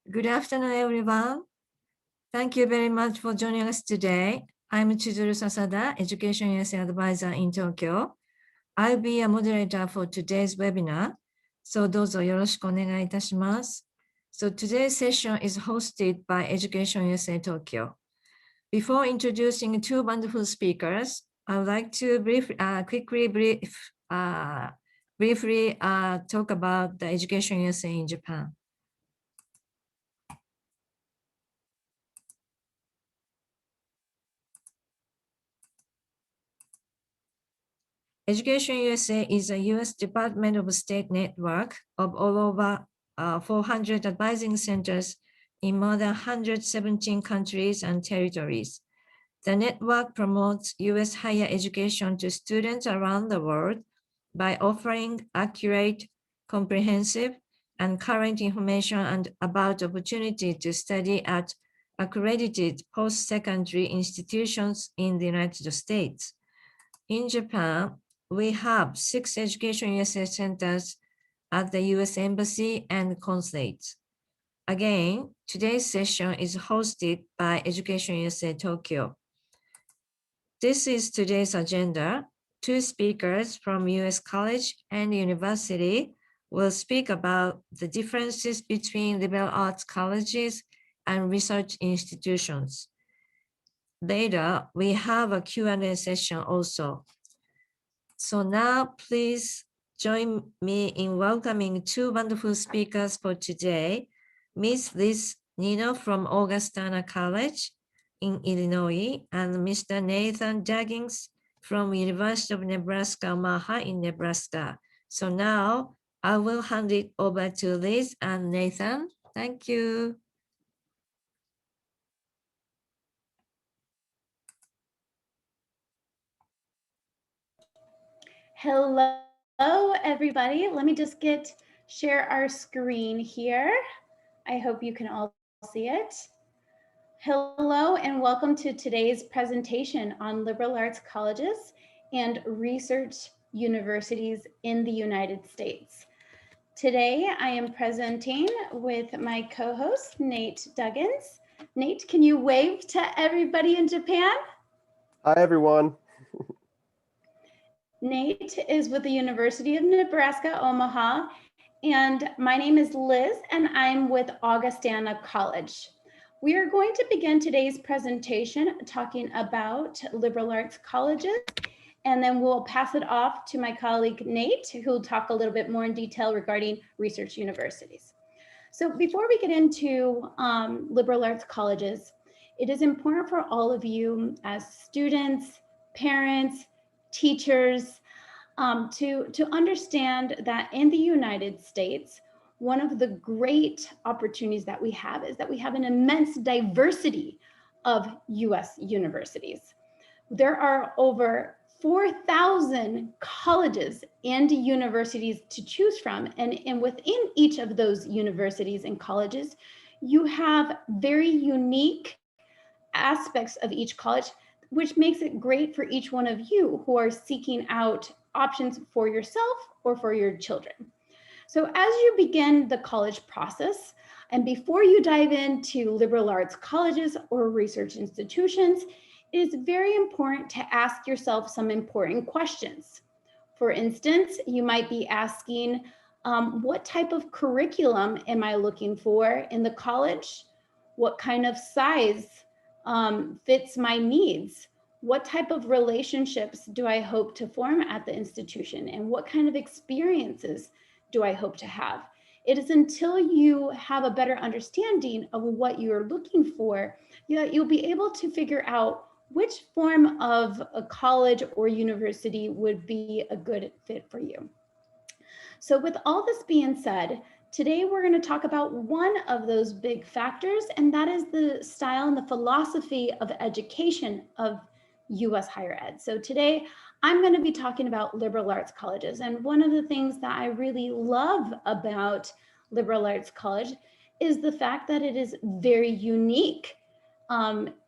Good afternoon, everyone. Thank you very much for joining us today. I'm Chizuru Sasada, Education USA Advisor in Tokyo. I'll be a moderator for today's webinar. So どうぞよろしくお願いいたします。So today's session is hosted by Education USA Tokyo. Before introducing two wonderful speakers, I would like to briefly talk about the Education USA in Japan. Education USA is a U.S. Department of State network of all over 400 advising centers in more than 117 countries and territories. The network promotes U.S. higher education to students around the world by offering accurate, comprehensive, and current information and about opportunity to study at accredited post-secondary institutions in the United States. In Japan, we have 6 Education USA centers at the U.S. Embassy and consulates. Again, today's session is hosted by Education USA Tokyo. This is today's agenda. 2 speakers from U.S. college and university will speak about the differences between liberal arts colleges and research institutions. Later, we have a Q&A session also. So now please join me in welcoming 2 wonderful speakers for today. Ms. Liz Nino from Augustana College in Illinois and Mr. Nathan Duggins from University of Nebraska, Omaha in Nebraska. So now I will hand it over to Liz and Nathan. Thank you. Hello, everybody. Let me just share our screen here. I hope you can all see it. Hello, and welcome to today's presentation on liberal arts colleges and research universities in the United States. Today, I am presenting with my co-host, Nate Duggins. Nate, can you wave to everybody in Japan? Hi, everyone. Nate is with the University of Nebraska, Omaha, and my name is Liz, and I'm with Augustana College. We are going to begin today's presentation talking about liberal arts colleges, and then we'll pass it off to my colleague Nate, who will talk a little bit more in detail regarding research universities. So before we get into liberal arts colleges, it is important for all of you as students, parents, teachers, to understand that in the United States, one of the great opportunities that we have is that we have an immense diversity of US universities. There are over 4,000 colleges and universities to choose from, and within each of those universities and colleges, you have very unique aspects of each college, which makes it great for each one of you who are seeking out options for yourself or for your children. So as you begin the college process, and before you dive into liberal arts colleges or research institutions, it is very important to ask yourself some important questions. For instance, you might be asking, what type of curriculum am I looking for in the college? What kind of size fits my needs? What type of relationships do I hope to form at the institution? And what kind of experiences do I hope to have? It is until you have a better understanding of what you're looking for, you'll be able to figure out which form of a college or university would be a good fit for you. So with all this being said, today we're going to talk about one of those big factors, and that is the style and the philosophy of education of US higher ed. So today I'm going to be talking about liberal arts colleges. And one of the things that I really love about liberal arts college is the fact that it is very unique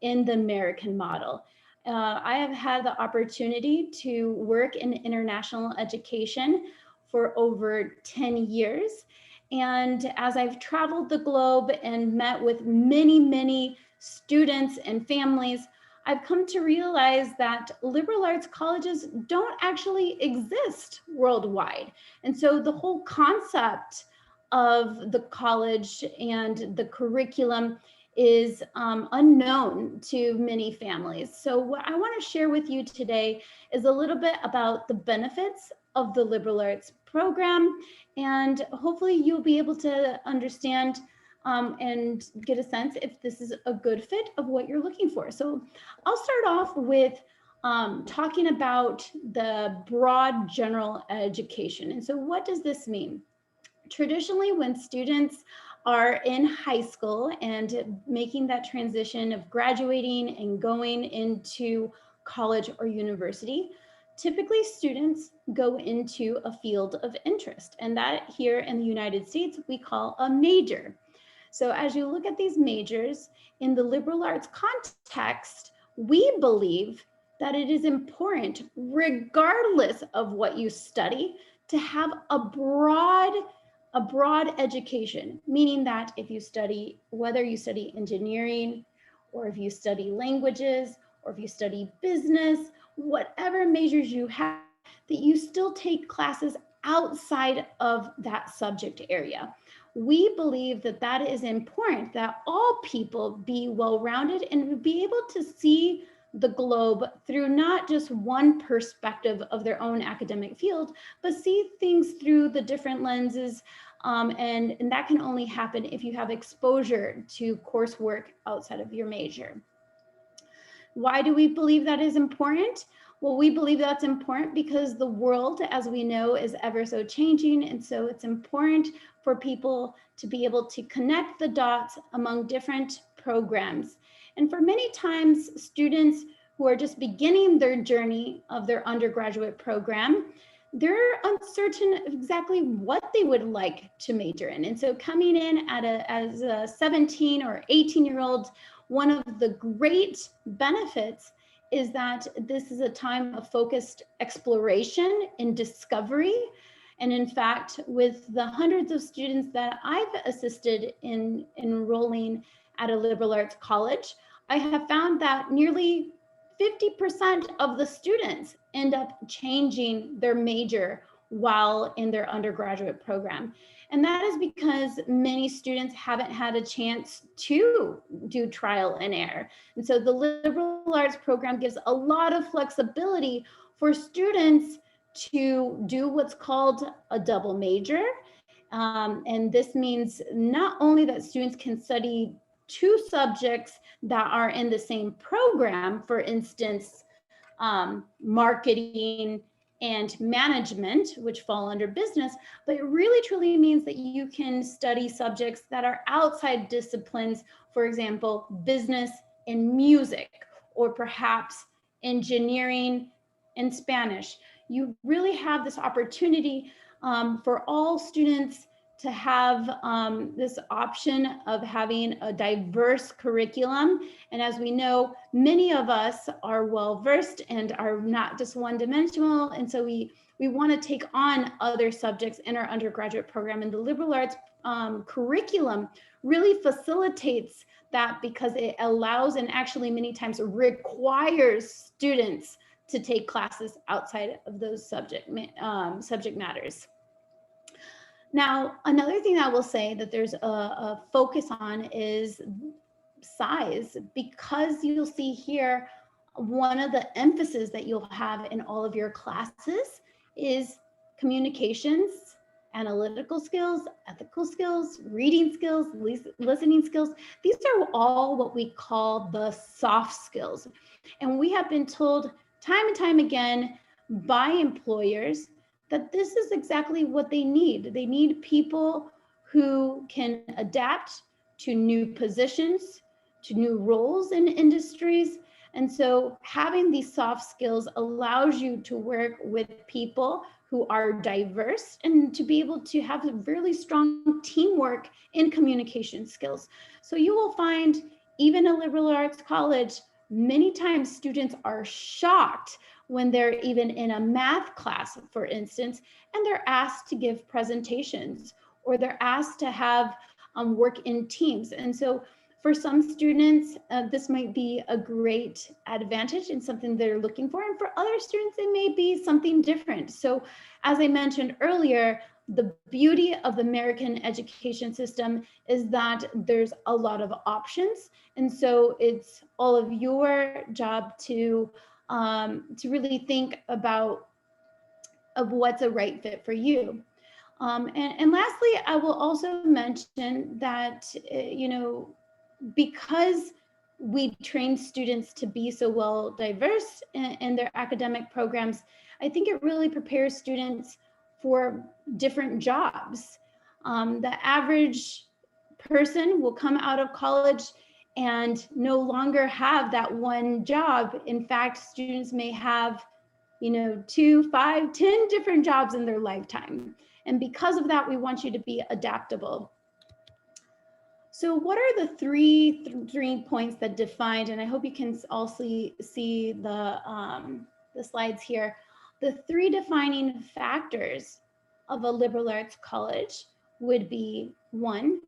in the American model. I have had the opportunity to work in international education for over 10 years. And as I've traveled the globe and met with many, many students and families, I've come to realize that liberal arts colleges don't actually exist worldwide. And so the whole concept of the college and the curriculum is unknown to many families. So what I want to share with you today is a little bit about the benefits of the liberal arts program, and hopefully you'll be able to understand and get a sense if this is a good fit of what you're looking for. So I'll start off with talking about the broad general education. And so what does this mean? Traditionally, when students are in high school and making that transition of graduating and going into college or university, typically students go into a field of interest, and that here in the United States, we call a major. So as you look at these majors in the liberal arts context, we believe that it is important, regardless of what you study, to have a broad education, meaning that if you study, whether you study engineering, or if you study languages, or if you study business, whatever majors you have, that you still take classes outside of that subject area. We believe that that is important, that all people be well-rounded and be able to see the globe through not just one perspective of their own academic field, but see things through the different lenses. And that can only happen if you have exposure to coursework outside of your major. Why do we believe that is important? Well, we believe that's important because the world, as we know, is ever so changing. And so it's important for people to be able to connect the dots among different programs. And for many times, students who are just beginning their journey of their undergraduate program, they're uncertain of exactly what they would like to major in. And so coming in as a 17 or 18-year-old, one of the great benefits is that this is a time of focused exploration and discovery. And in fact, with the hundreds of students that I've assisted in enrolling at a liberal arts college, I have found that nearly 50% of the students end up changing their major while in their undergraduate program. And that is because many students haven't had a chance to do trial and error. And so the liberal arts program gives a lot of flexibility for students to do what's called a double major. And this means not only that students can study two subjects that are in the same program, for instance, marketing and management, which fall under business, but it really truly means that you can study subjects that are outside disciplines, for example, business and music, or perhaps engineering and Spanish. You really have this opportunity for all students to have this option of having a diverse curriculum. And as we know, many of us are well-versed and are not just one-dimensional. And so we want to take on other subjects in our undergraduate program. And the liberal arts curriculum really facilitates that because it allows and actually many times requires students to take classes outside of those subject matters. Now, another thing I will say that there's a focus on is size, because you'll see here, one of the emphasis that you'll have in all of your classes is communications, analytical skills, ethical skills, reading skills, listening skills. These are all what we call the soft skills. And we have been told time and time again by employers that this is exactly what they need. They need people who can adapt to new positions, to new roles in industries. And so having these soft skills allows you to work with people who are diverse and to be able to have a really strong teamwork in communication skills. So you will find even a liberal arts college, many times students are shocked when they're even in a math class, for instance, and they're asked to give presentations or they're asked to have work in teams. And so for some students, this might be a great advantage and something they're looking for. And for other students, it may be something different. So as I mentioned earlier, the beauty of the American education system is that there's a lot of options. And so it's all of your job to really think about what's a right fit for you. And lastly, I will also mention that, because we train students to be so well diverse in their academic programs, I think it really prepares students for different jobs. The average person will come out of college and no longer have that one job. In fact, students may have 2, 5, 10 different jobs in their lifetime. And because of that, we want you to be adaptable. So what are the three points that defined, and I hope you can also see the slides here, the 3 defining factors of a liberal arts college would be: 1,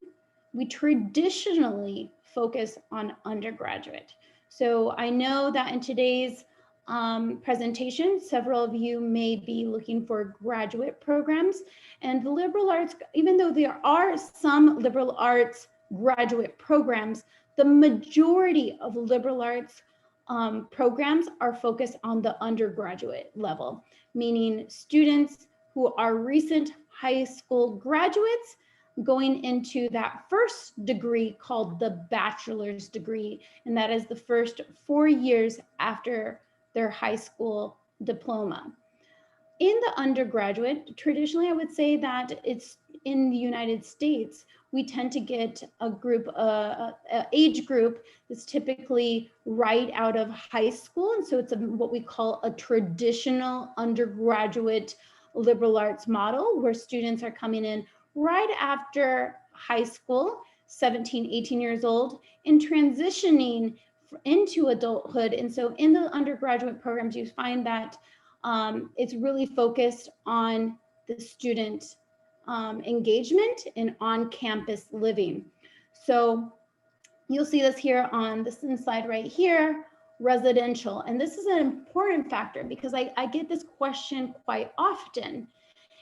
we traditionally focus on undergraduate. So I know that in today's presentation, several of you may be looking for graduate programs, and the liberal arts, even though there are some liberal arts graduate programs, the majority of liberal arts programs are focused on the undergraduate level, meaning students who are recent high school graduates going into that first degree called the bachelor's degree, and that is the first 4 years after their high school diploma. In the undergraduate, traditionally, I would say that it's in the United States, we tend to get a group, age group that's typically right out of high school. And so it's what we call a traditional undergraduate liberal arts model, where students are coming in right after high school, 17, 18 years old, and transitioning into adulthood. And so in the undergraduate programs, you find that it's really focused on the student engagement and on-campus living. So you'll see this here on this slide right here, residential. And this is an important factor because I get this question quite often.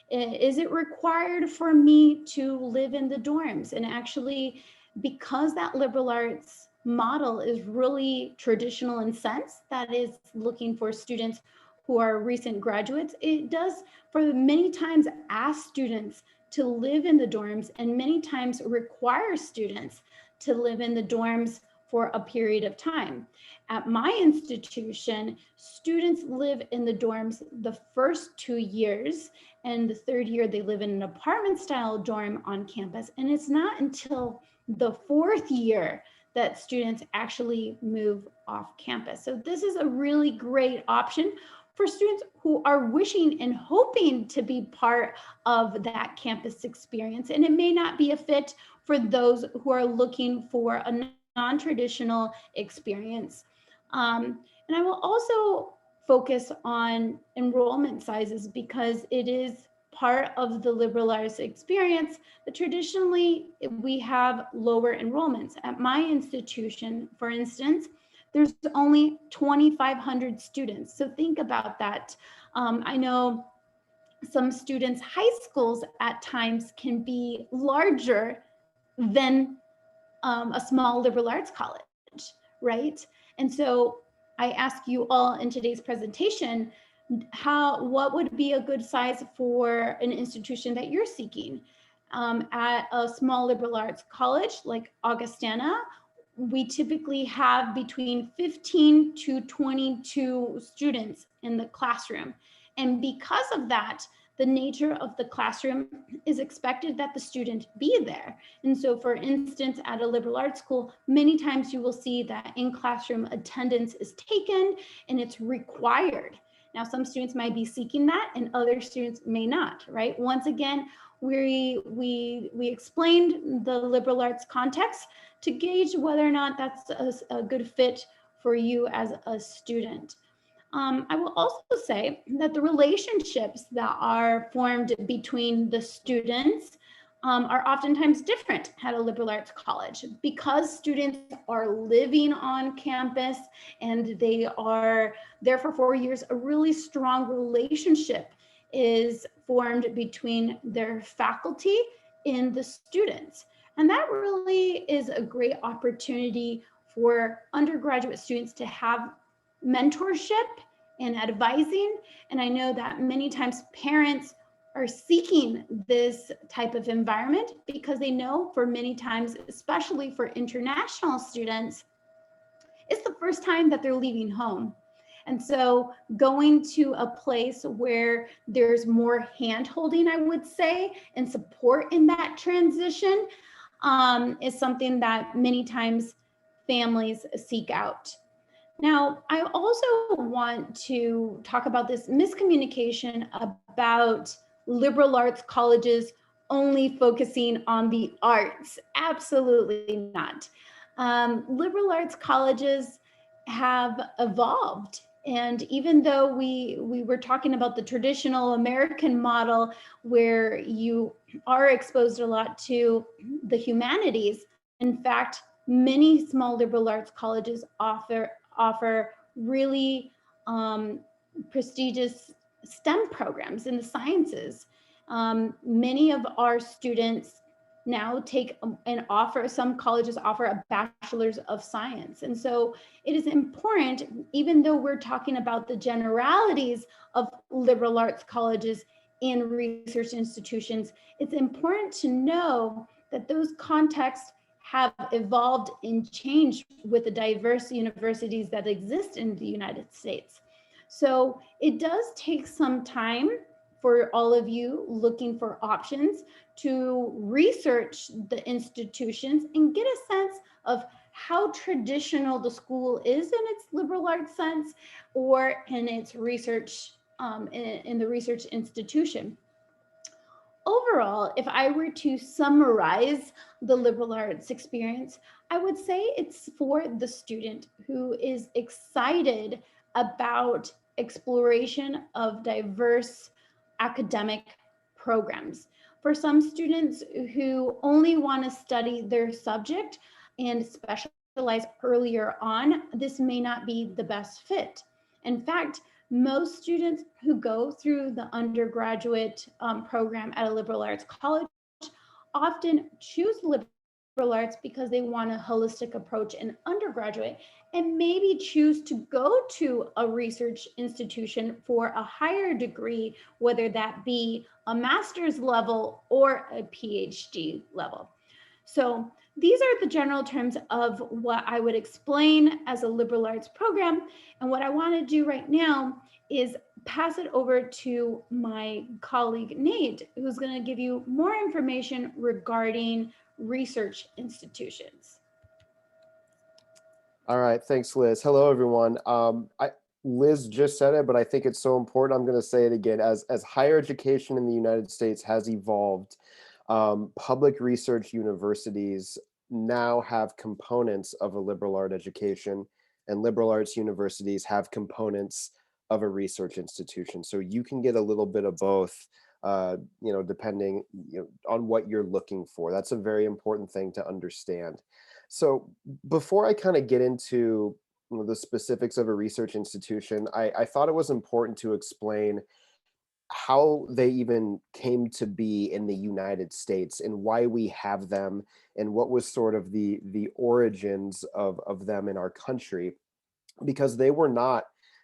Is it required for me to live in the dorms? And actually, because that liberal arts model is really traditional in sense, that is looking for students who are recent graduates, it does for many times ask students to live in the dorms and many times require students to live in the dorms for a period of time. At my institution, students live in the dorms the first 2 years, and the 3rd year they live in an apartment style dorm on campus. And it's not until the 4th year that students actually move off campus. So this is a really great option for students who are wishing and hoping to be part of that campus experience. And it may not be a fit for those who are looking for a non-traditional experience. And I will also focus on enrollment sizes because it is part of the liberal arts experience, but traditionally we have lower enrollments. At my institution, for instance, there's only 2,500 students. So think about that. I know some students' high schools at times can be larger than a small liberal arts college, right? And so I ask you all in today's presentation, what would be a good size for an institution that you're seeking? At a small liberal arts college like Augustana, we typically have between 15 to 22 students in the classroom. And because of that, the nature of the classroom is expected that the student be there. And so for instance, at a liberal arts school, many times you will see that in classroom attendance is taken and it's required. Now, some students might be seeking that and other students may not, right? Once again, we explained the liberal arts context to gauge whether or not that's a good fit for you as a student. I will also say that the relationships that are formed between the students are oftentimes different at a liberal arts college because students are living on campus and they are there for 4 years. A really strong relationship is formed between their faculty and the students. And that really is a great opportunity for undergraduate students to have mentorship and advising. And I know that many times parents are seeking this type of environment because they know for many times, especially for international students, it's the first time that they're leaving home. And so going to a place where there's more hand-holding, I would say, and support in that transition is something that many times families seek out. Now, I also want to talk about this miscommunication about liberal arts colleges only focusing on the arts. Absolutely not. Liberal arts colleges have evolved. And even though we were talking about the traditional American model where you are exposed a lot to the humanities, in fact, many small liberal arts colleges offer really prestigious STEM programs in the sciences. Many of our students now take and offer, some colleges offer a bachelor's of science. And so it is important, even though we're talking about the generalities of liberal arts colleges in research institutions, it's important to know that those contexts have evolved and changed with the diverse universities that exist in the United States. So it does take some time for all of you looking for options to research the institutions and get a sense of how traditional the school is in its liberal arts sense or in its research, in the research institution. Overall, if I were to summarize the liberal arts experience, I would say it's for the student who is excited about exploration of diverse academic programs. For some students who only want to study their subject and specialize earlier on, this may not be the best fit. In fact, most students who go through the undergraduate program at a liberal arts college often choose liberal arts because they want a holistic approach in undergraduate and maybe choose to go to a research institution for a higher degree, whether that be a master's level or a PhD level. So these are the general terms of what I would explain as a liberal arts program. And what I want to do right now is pass it over to my colleague, Nate, who's going to give you more information regarding research institutions. All right, thanks, Liz. Hello, everyone. Liz just said it, but I think it's so important. I'm going to say it again. As higher education in the United States has evolved, public research universities now have components of a liberal art education, and liberal arts universities have components of a research institution. So you can get a little bit of both, depending on what you're looking for. That's a very important thing to understand. So before I kind of get into the specifics of a research institution, I thought it was important to explain how they even came to be in the United States and why we have them and what was sort of the origins of them in our country, because they were not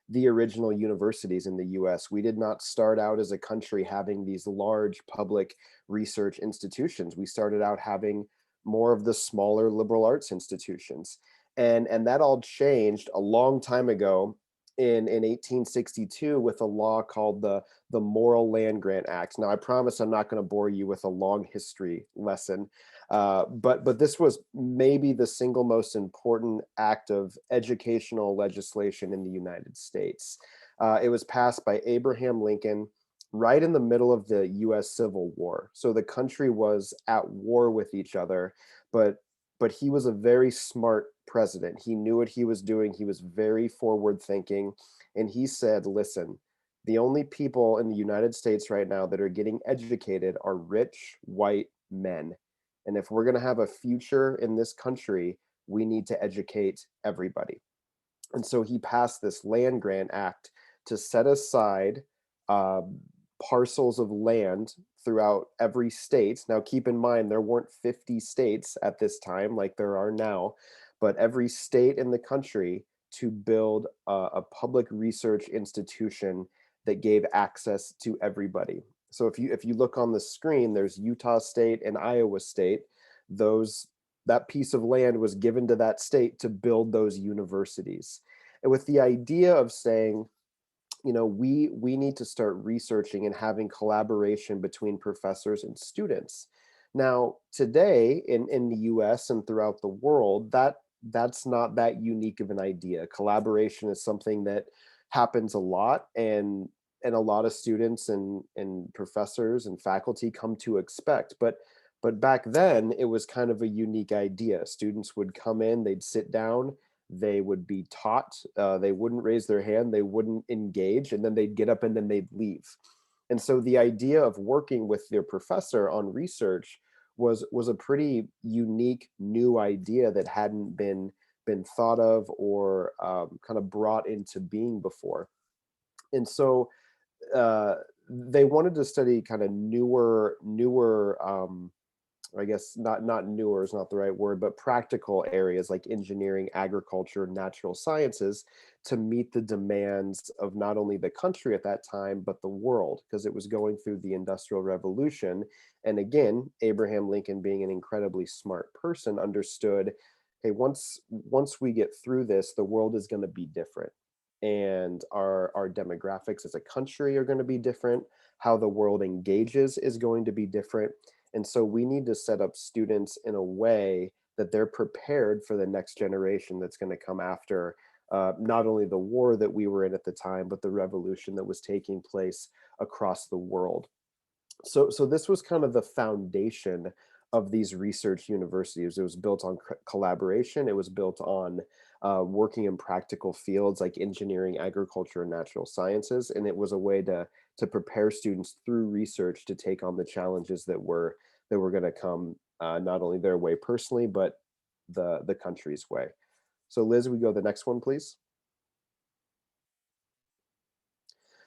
the original universities in the US. We did not start out as a country having these large public research institutions. We started out having more of the smaller liberal arts institutions. And that all changed a long time ago in 1862 with a law called the Morrill Land Grant Act. Now, I promise I'm not going to bore you with a long history lesson, but this was maybe the single most important act of educational legislation in the United States. It was passed by Abraham Lincoln right in the middle of the US Civil War. So the country was at war with each other, but he was a very smart president. He knew what he was doing. He was very forward thinking. And he said, listen, the only people in the United States right now that are getting educated are rich, white men. And if we're going to have a future in this country, we need to educate everybody. And so he passed this land grant act to set aside parcels of land throughout every state. Now, keep in mind, there weren't 50 states at this time like there are now, but every state in the country to build a public research institution that gave access to everybody. So if you look on the screen, there's Utah State and Iowa State. That piece of land was given to that state to build those universities. And with the idea of saying, you know, we need to start researching and having collaboration between professors and students. Now, today in the US and throughout the world, that's not that unique of an idea. Collaboration is something that happens a lot, and a lot of students and professors and faculty come to expect. But back then, it was kind of a unique idea. Students would come in, they'd sit down, they would be taught, they wouldn't raise their hand, they wouldn't engage, and then they'd get up and then they'd leave. And so the idea of working with their professor on research was a pretty unique new idea that hadn't been thought of or kind of brought into being before. And so they wanted to study kind of newer I guess not newer is not the right word, but practical areas like engineering, agriculture, natural sciences to meet the demands of not only the country at that time, but the world, because it was going through the Industrial Revolution. And again, Abraham Lincoln, being an incredibly smart person, understood, hey, once we get through this, the world is going to be different. And our demographics as a country are going to be different. How the world engages is going to be different. And so we need to set up students in a way that they're prepared for the next generation that's going to come after not only the war that we were in at the time, but the revolution that was taking place across the world. So this was kind of the foundation of these research universities. It was built on collaboration. It was built on working in practical fields like engineering, agriculture, and natural sciences. And it was a way to prepare students through research to take on the challenges that were going to come not only their way personally, but the country's way. So Liz, we go to the next one, please.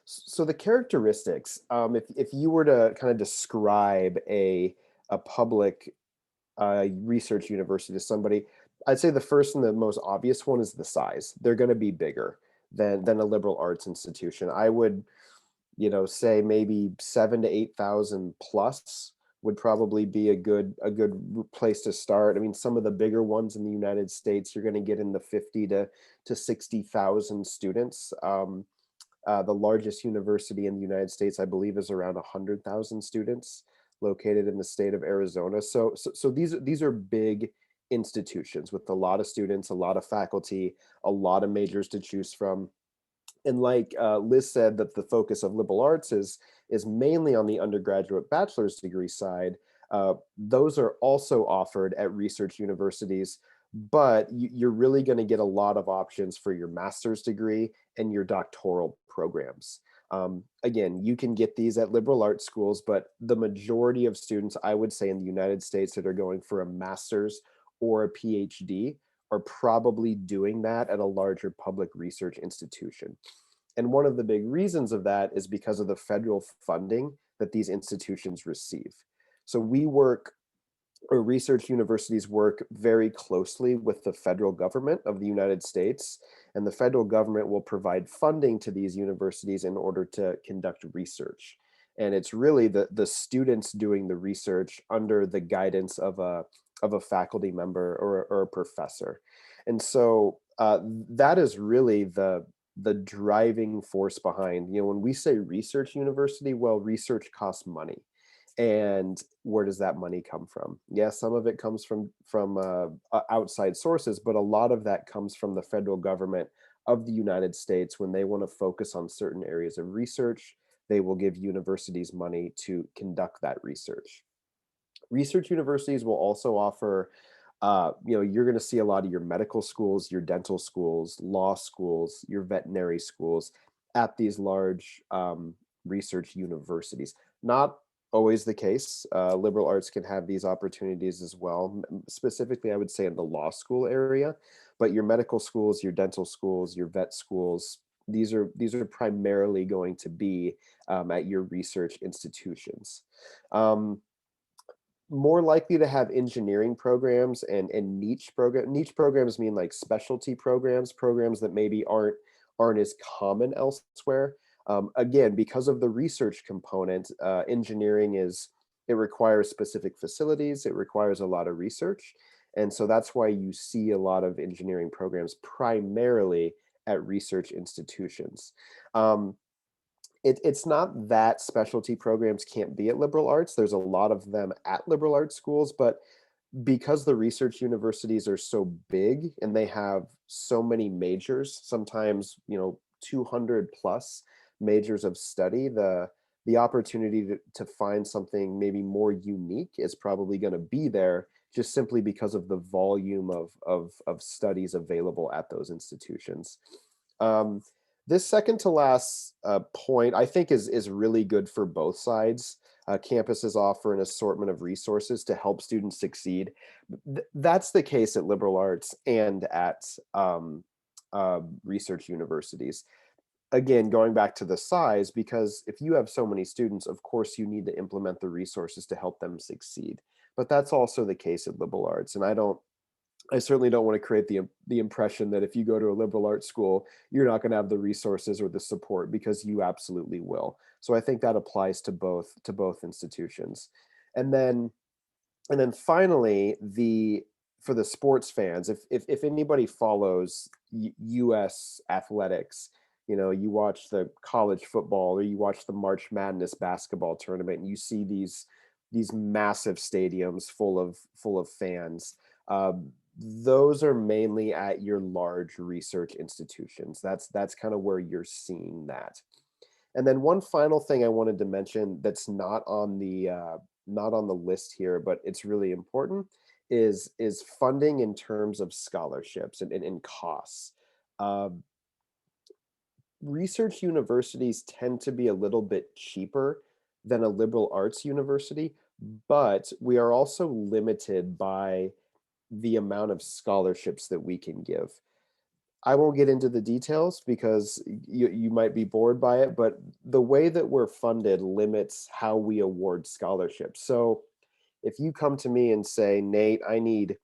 So the characteristics, if you were to kind of describe a public research university to somebody, I'd say the first and the most obvious one is the size. They're going to be bigger than a liberal arts institution. I would, say maybe 7,000 to 8,000 plus would probably be a good place to start. I mean, some of the bigger ones in the United States, you're going to get in the 50,000 to 60,000 students. The largest university in the United States, I believe, is around 100,000 students, located in the state of Arizona. So these are big institutions with a lot of students, a lot of faculty, a lot of majors to choose from. And like Liz said, that the focus of liberal arts is mainly on the undergraduate bachelor's degree side. Those are also offered at research universities, but you're really going to get a lot of options for your master's degree and your doctoral programs. Again, you can get these at liberal arts schools, but the majority of students, I would say, in the United States that are going for a master's or a PhD are probably doing that at a larger public research institution. And one of the big reasons of that is because of the federal funding that these institutions receive. So research universities work very closely with the federal government of the United States, and the federal government will provide funding to these universities in order to conduct research. And it's really the students doing the research under the guidance of a faculty member or a professor. And so that is really the driving force behind, when we say research university, well, research costs money. And where does that money come from? Yes, some of it comes from outside sources, but a lot of that comes from the federal government of the United States. When they want to focus on certain areas of research, they will give universities money to conduct that research. Research universities will also offer, you're going to see a lot of your medical schools, your dental schools, law schools, your veterinary schools at these large research universities. Not always the case. Liberal arts can have these opportunities as well. Specifically, I would say in the law school area, but your medical schools, your dental schools, your vet schools, these are primarily going to be at your research institutions. More likely to have engineering programs and niche programs mean like specialty programs that maybe aren't as common elsewhere. Again, because of the research component, engineering it requires specific facilities, it requires a lot of research. And so that's why you see a lot of engineering programs primarily at research institutions. It's not that specialty programs can't be at liberal arts. There's a lot of them at liberal arts schools, but because the research universities are so big and they have so many majors, sometimes 200 plus majors of study, the opportunity to find something maybe more unique is probably going to be there, just simply because of the volume of studies available at those institutions. This second to last point, I think, is really good for both sides. Campuses offer an assortment of resources to help students succeed. That's the case at liberal arts and at research universities. Again, going back to the size, because if you have so many students, of course you need to implement the resources to help them succeed. But that's also the case at liberal arts. And I certainly don't want to create the impression that if you go to a liberal arts school, you're not going to have the resources or the support, because you absolutely will. So I think that applies to both institutions. And then finally, for the sports fans, if anybody follows US athletics, you watch the college football or you watch the March Madness basketball tournament, and you see these massive stadiums full of fans. Those are mainly at your large research institutions. That's kind of where you're seeing that. And then one final thing I wanted to mention that's not on the list here, but it's really important, is funding in terms of scholarships and costs. Research universities tend to be a little bit cheaper than a liberal arts university, but we are also limited by the amount of scholarships that we can give. I won't get into the details because you might be bored by it, but the way that we're funded limits how we award scholarships. So if you come to me and say, Nate, I need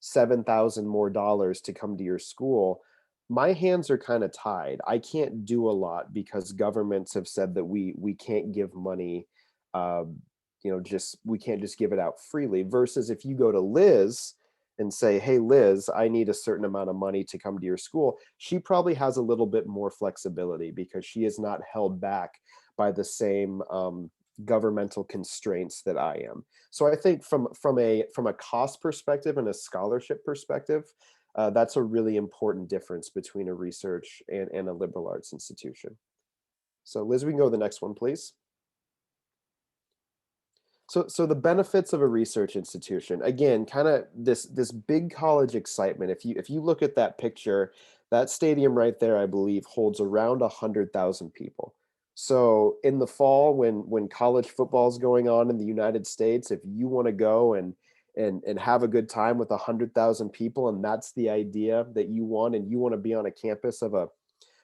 $7,000 more to come to your school, my hands are kind of tied. I can't do a lot because governments have said that we can't give money, we can't just give it out freely. Versus if you go to Liz and say, hey, Liz, I need a certain amount of money to come to your school, she probably has a little bit more flexibility because she is not held back by the same governmental constraints that I am. So I think from a cost perspective and a scholarship perspective, that's a really important difference between a research and a liberal arts institution. So Liz, we can go to the next one, please. So the benefits of a research institution, again, kind of this big college excitement. If you look at that picture, that stadium right there, I believe, holds around 100,000 people. So in the fall, when college football is going on in the United States, if you want to go and have a good time with 100,000 people, and that's the idea that you want, and you want to be on a campus of a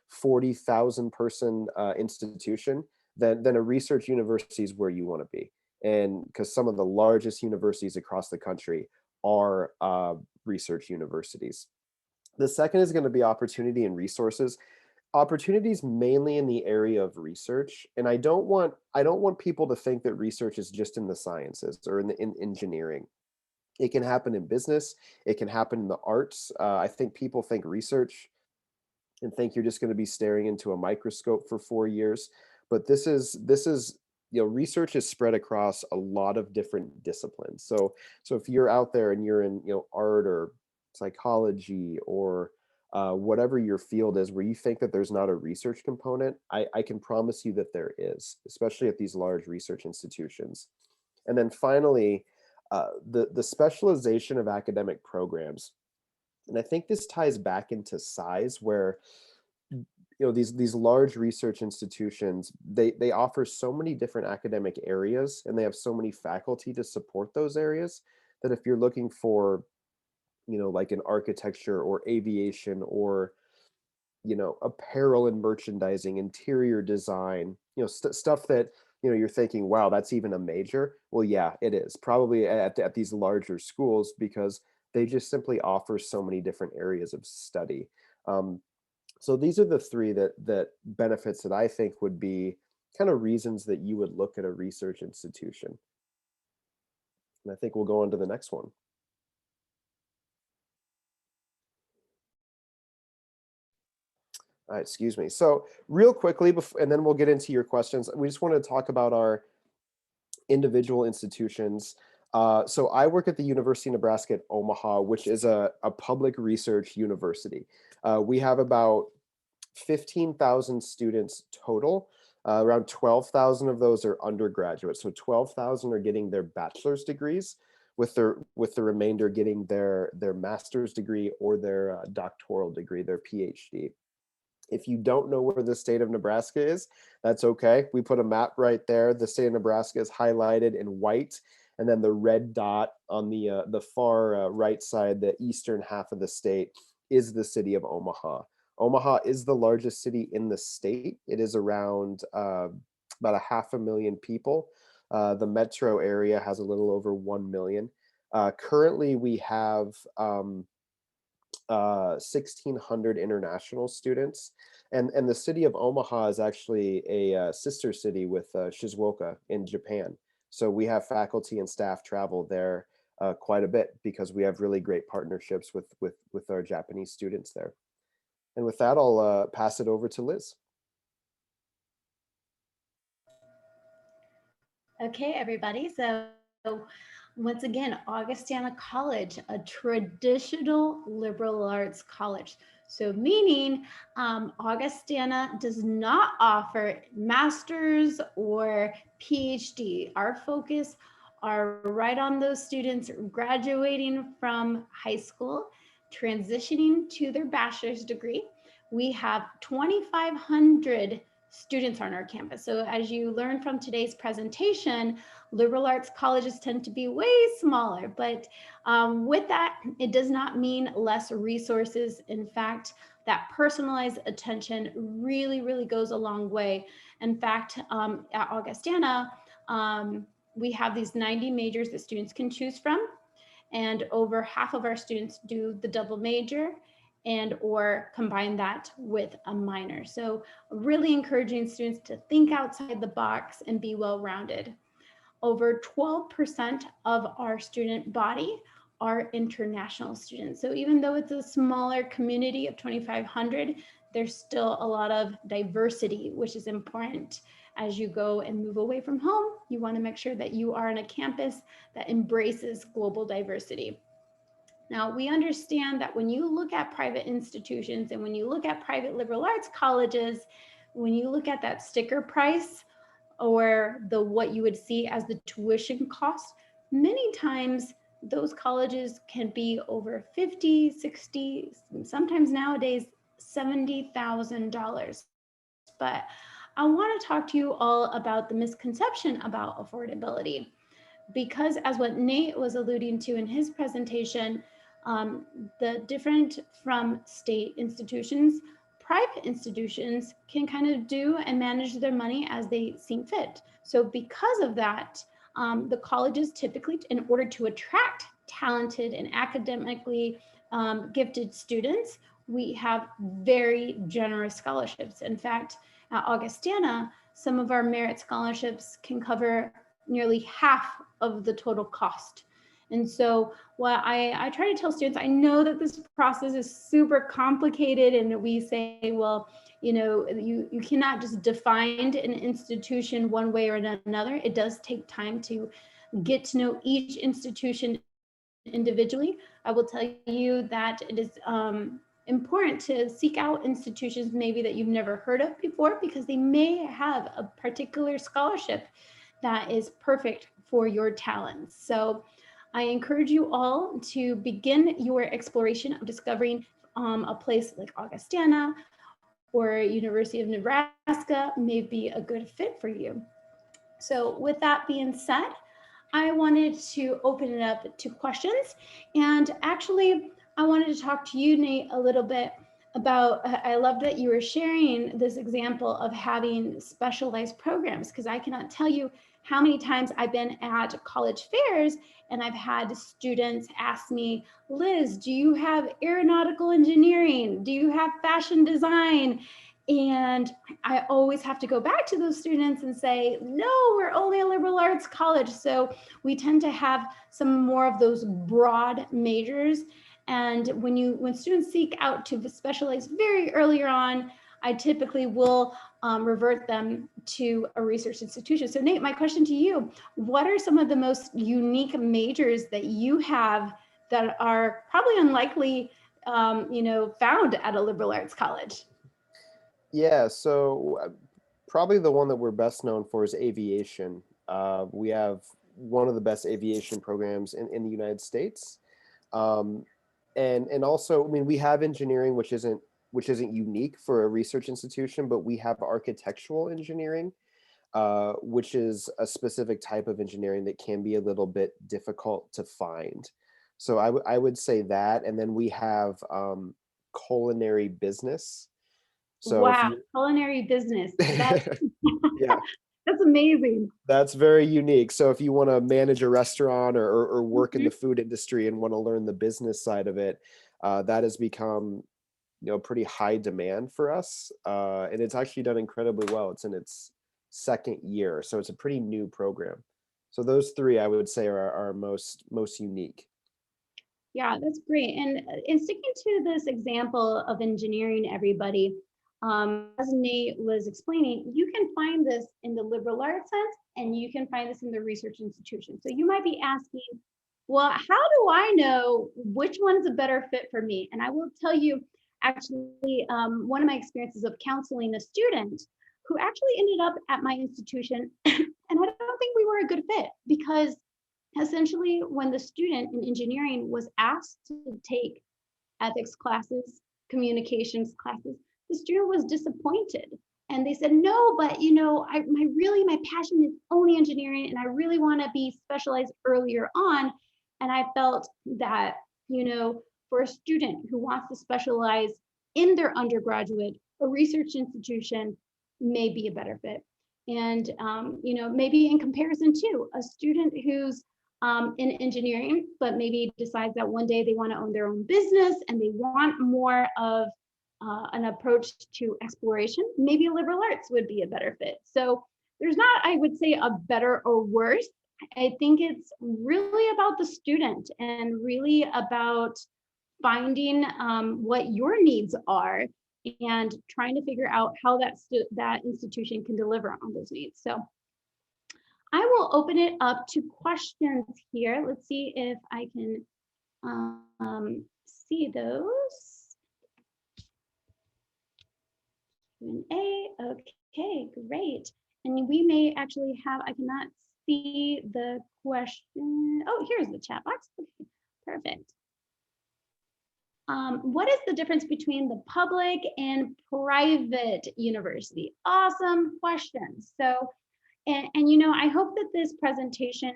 40,000 person institution, then a research university is where you want to be. And because some of the largest universities across the country are research universities. The second is going to be opportunity and resources. Opportunities mainly in the area of research. And I don't want people to think that research is just in the sciences or in engineering. It can happen in business. It can happen in the arts. I think people think research and think you're just going to be staring into a microscope for 4 years. But this is research is spread across a lot of different disciplines. So if you're out there and you're in art or psychology or whatever your field is, where you think that there's not a research component, I can promise you that there is, especially at these large research institutions. And then finally, the specialization of academic programs. And I think this ties back into size, where these large research institutions, they offer so many different academic areas, and they have so many faculty to support those areas, that if you're looking for, like an architecture or aviation or, apparel and merchandising, interior design, stuff that, you're thinking, wow, that's even a major. Well, yeah, it is probably at these larger schools, because they just simply offer so many different areas of study. So these are the three that benefits that I think would be kind of reasons that you would look at a research institution. And I think we'll go on to the next one. Excuse me. So real quickly, and then we'll get into your questions. We just want to talk about our individual institutions. So I work at the University of Nebraska at Omaha, which is a public research university. We have about 15,000 students total. Around 12,000 of those are undergraduates. So 12,000 are getting their bachelor's degrees, with the remainder getting their master's degree or their doctoral degree, their PhD. If you don't know where the state of Nebraska is, that's okay. We put a map right there. The state of Nebraska is highlighted in white, and then the red dot on the far right side, the eastern half of the state, is the city of Omaha. Omaha is the largest city in the state. It is around about 500,000 people. The metro area has a little over 1 million. Currently, we have 1,600 international students, and the city of Omaha is actually a sister city with Shizuoka in Japan. So we have faculty and staff travel there quite a bit, because we have really great partnerships with our Japanese students there. And with that, I'll pass it over to Liz. Okay, everybody. So once again, Augustana College, a traditional liberal arts college. So meaning Augustana does not offer master's or PhD. Our focus are right on those students graduating from high school, transitioning to their bachelor's degree. We have 2,500 students on our campus. So as you learned from today's presentation, liberal arts colleges tend to be way smaller, but with that, it does not mean less resources. In fact, that personalized attention really goes a long way. In fact, at Augustana, we have these 90 majors that students can choose from, and over half of our students do the double major and or combine that with a minor. So really encouraging students to think outside the box and be well-rounded. Over 12% of our student body are international students. So even though it's a smaller community of 2,500, there's still a lot of diversity, which is important. As you go and move away from home, you want to make sure that you are on a campus that embraces global diversity. Now, we understand that when you look at private institutions and when you look at private liberal arts colleges, when you look at that sticker price or what you would see as the tuition cost, many times those colleges can be over $50, $60, sometimes nowadays $70,000. But I want to talk to you all about the misconception about affordability, because as what Nate was alluding to in his presentation, the different from state institutions, private institutions can kind of do and manage their money as they seem fit. So because of that, the colleges typically, in order to attract talented and academically gifted students, we have very generous scholarships. In fact, at Augustana, some of our merit scholarships can cover nearly half of the total cost. And so what I try to tell students, I know that this process is super complicated, and we say, well, you cannot just define an institution one way or another. It does take time to get to know each institution individually. I will tell you that it is important to seek out institutions maybe that you've never heard of before, because they may have a particular scholarship that is perfect for your talents. So I encourage you all to begin your exploration of discovering a place like Augustana or University of Nebraska may be a good fit for you. So with that being said, I wanted to open it up to questions. And actually, I wanted to talk to you, Nate, a little bit about, I love that you were sharing this example of having specialized programs, because I cannot tell you how many times I've been at college fairs and I've had students ask me, Liz, do you have aeronautical engineering? Do you have fashion design? And I always have to go back to those students and say, no, we're only a liberal arts college. So we tend to have some more of those broad majors. And when students seek out to specialize very early on, I typically will revert them to a research institution. So Nate, my question to you, what are some of the most unique majors that you have that are probably unlikely found at a liberal arts college? Yeah, so probably the one that we're best known for is aviation. We have one of the best aviation programs in the United States. And also, I mean, we have engineering, which isn't unique for a research institution, but we have architectural engineering, which is a specific type of engineering that can be a little bit difficult to find. So I would say that, and then we have culinary business. So wow, culinary business. That's, yeah, that's amazing. That's very unique. So if you want to manage a restaurant or work in the food industry and want to learn the business side of it, that has become, pretty high demand for us. And it's actually done incredibly well. It's in its second year, so it's a pretty new program. So those three, I would say, are most unique. Yeah, that's great. And sticking to this example of engineering, everybody, as Nate was explaining, you can find this in the liberal arts sense, and you can find this in the research institution. So you might be asking, well, how do I know which one is a better fit for me? And I will tell you, actually, one of my experiences of counseling a student who actually ended up at my institution, and I don't think we were a good fit, because essentially when the student in engineering was asked to take ethics classes, communications classes, the student was disappointed. And they said, no, but my passion is only engineering, and I really want to be specialized earlier on. And I felt that, for a student who wants to specialize in their undergraduate, a research institution may be a better fit. And, maybe in comparison to a student who's in engineering, but maybe decides that one day they want to own their own business and they want more of an approach to exploration, maybe liberal arts would be a better fit. So there's not, I would say, a better or worse. I think it's really about the student and really about finding what your needs are and trying to figure out how that institution can deliver on those needs. So I will open it up to questions here. Let's see if I can see those. Q&A, okay, great. And we may actually have, I cannot see the question. Oh, here's the chat box. Okay, perfect. What is the difference between the public and private university? Awesome question. So, and I hope that this presentation,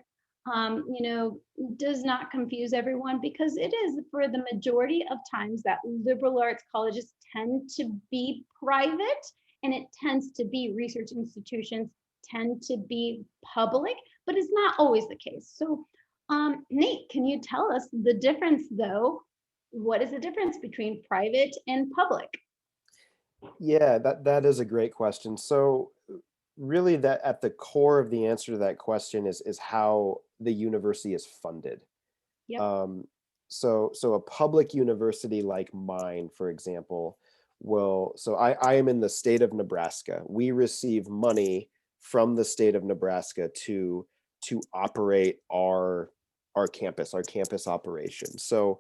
does not confuse everyone, because it is, for the majority of times, that liberal arts colleges tend to be private, and it tends to be research institutions tend to be public, but it's not always the case. So, Nate, can you tell us the difference, though? What is the difference between private and public? Yeah, that is a great question. So really, that at the core of the answer to that question is how the university is funded. Yep. So a public university like mine, for example, I am in the state of Nebraska. We receive money from the state of Nebraska to operate our campus operations. So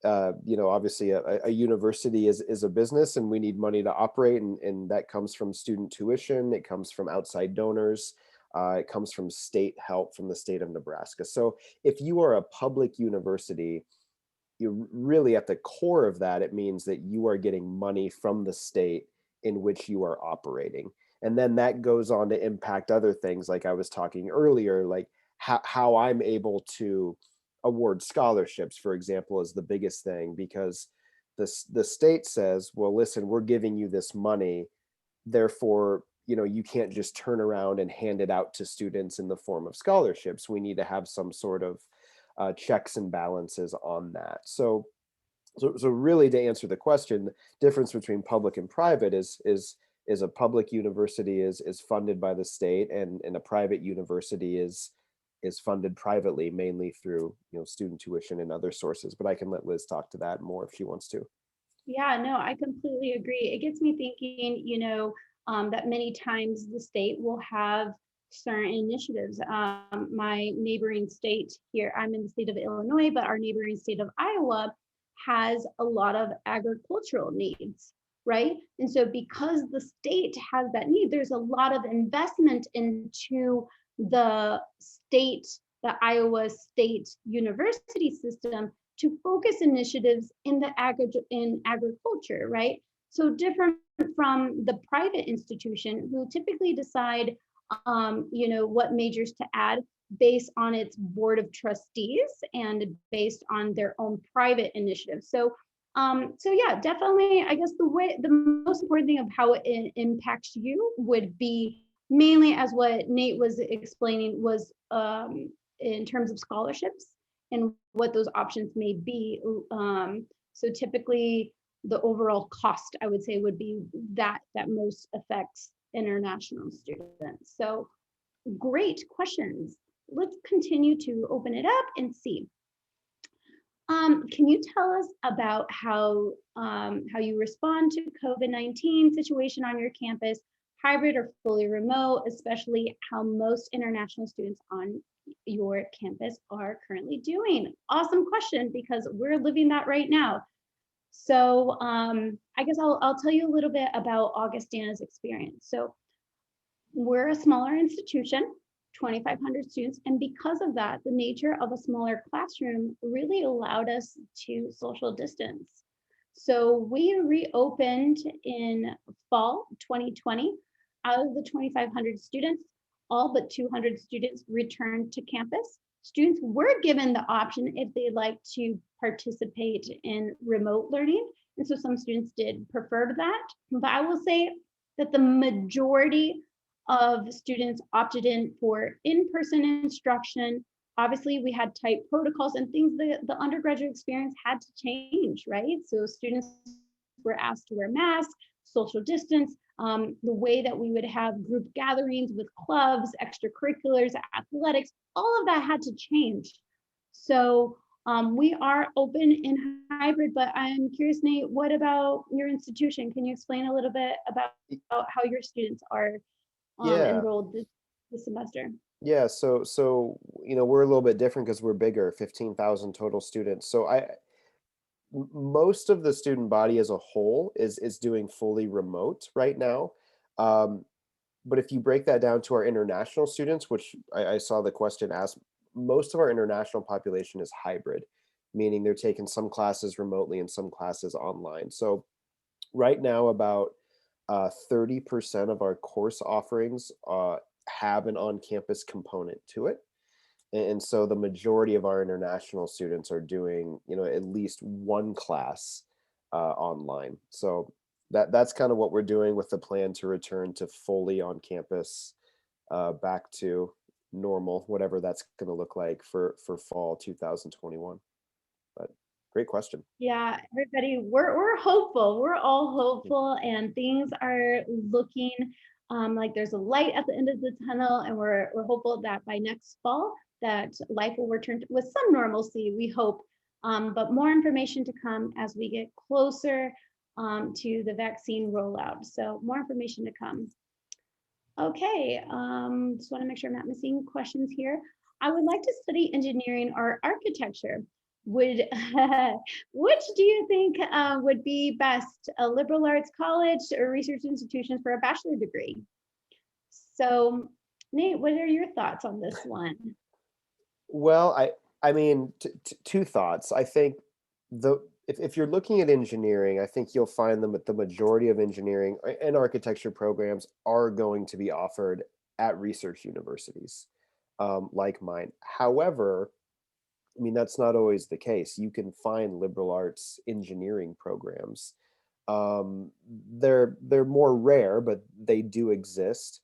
obviously a university is a business, and we need money to operate, and that comes from student tuition, it comes from outside donors, it comes from state help from the state of Nebraska. So if you are a public university, you really, at the core of that, it means that you are getting money from the state in which you are operating. And then that goes on to impact other things, like I was talking earlier, like how I'm able to award scholarships, for example, is the biggest thing, because the state says, well, listen, we're giving you this money, therefore, you can't just turn around and hand it out to students in the form of scholarships. We need to have some sort of checks and balances on that. So really, to answer the question, the difference between public and private is a public university is funded by the state, and a private university is funded privately, mainly through student tuition and other sources. But I can let Liz talk to that more if she wants to. Yeah, no, I completely agree. It gets me thinking, that many times the state will have certain initiatives. My neighboring state here, I'm in the state of Illinois, but our neighboring state of Iowa has a lot of agricultural needs, right? And so because the state has that need, there's a lot of investment into the Iowa State University system to focus initiatives in agriculture, right? So different from the private institution, who typically decide, what majors to add based on its board of trustees and based on their own private initiatives. So yeah, definitely, I guess the most important thing of how it impacts you would be mainly, as what Nate was explaining, was in terms of scholarships and what those options may be. So typically the overall cost, I would say, would be that most affects international students. So great questions. Let's continue to open it up and see. Can you tell us about how you respond to COVID-19 situation on your campus, hybrid or fully remote, especially how most international students on your campus are currently doing? Awesome question, because we're living that right now. So I guess I'll tell you a little bit about Augustana's experience. So we're a smaller institution, 2,500 students, and because of that, the nature of a smaller classroom really allowed us to social distance. So we reopened in fall 2020. Out of the 2,500 students, all but 200 students returned to campus. Students were given the option if they'd like to participate in remote learning. And so some students did prefer that. But I will say that the majority of students opted in for in-person instruction. Obviously, we had tight protocols and things that the undergraduate experience had to change, right? So students were asked to wear masks, social distance, the way that we would have group gatherings with clubs, extracurriculars, athletics, all of that had to change. So we are open in hybrid, but I'm curious, Nate, what about your institution? Can you explain a little bit about how your students are enrolled this semester? Yeah, so we're a little bit different because we're bigger, 15,000 total students. So most of the student body as a whole is doing fully remote right now. But if you break that down to our international students, which I saw the question asked, most of our international population is hybrid, meaning they're taking some classes remotely and some classes online. So right now, about 30% of our course offerings have an on-campus component to it. And so the majority of our international students are doing, at least one class online. So that's kind of what we're doing with the plan to return to fully on campus, back to normal, whatever that's going to look like for fall 2021. But great question. Yeah, everybody, we're hopeful. We're all hopeful, and things are looking like there's a light at the end of the tunnel, and we're hopeful that by next fall that life will return with some normalcy, we hope. But more information to come as we get closer to the vaccine rollout. So more information to come. Okay, just want to make sure I'm not missing questions here. I would like to study engineering or architecture. Which do you think would be best, a liberal arts college or research institutions for a bachelor degree? So Nate, what are your thoughts on this one? Well, I mean, two thoughts. I think if you're looking at engineering, I think you'll find the majority of engineering and architecture programs are going to be offered at research universities, like mine. However, I mean, that's not always the case. You can find liberal arts engineering programs. They're more rare, but they do exist.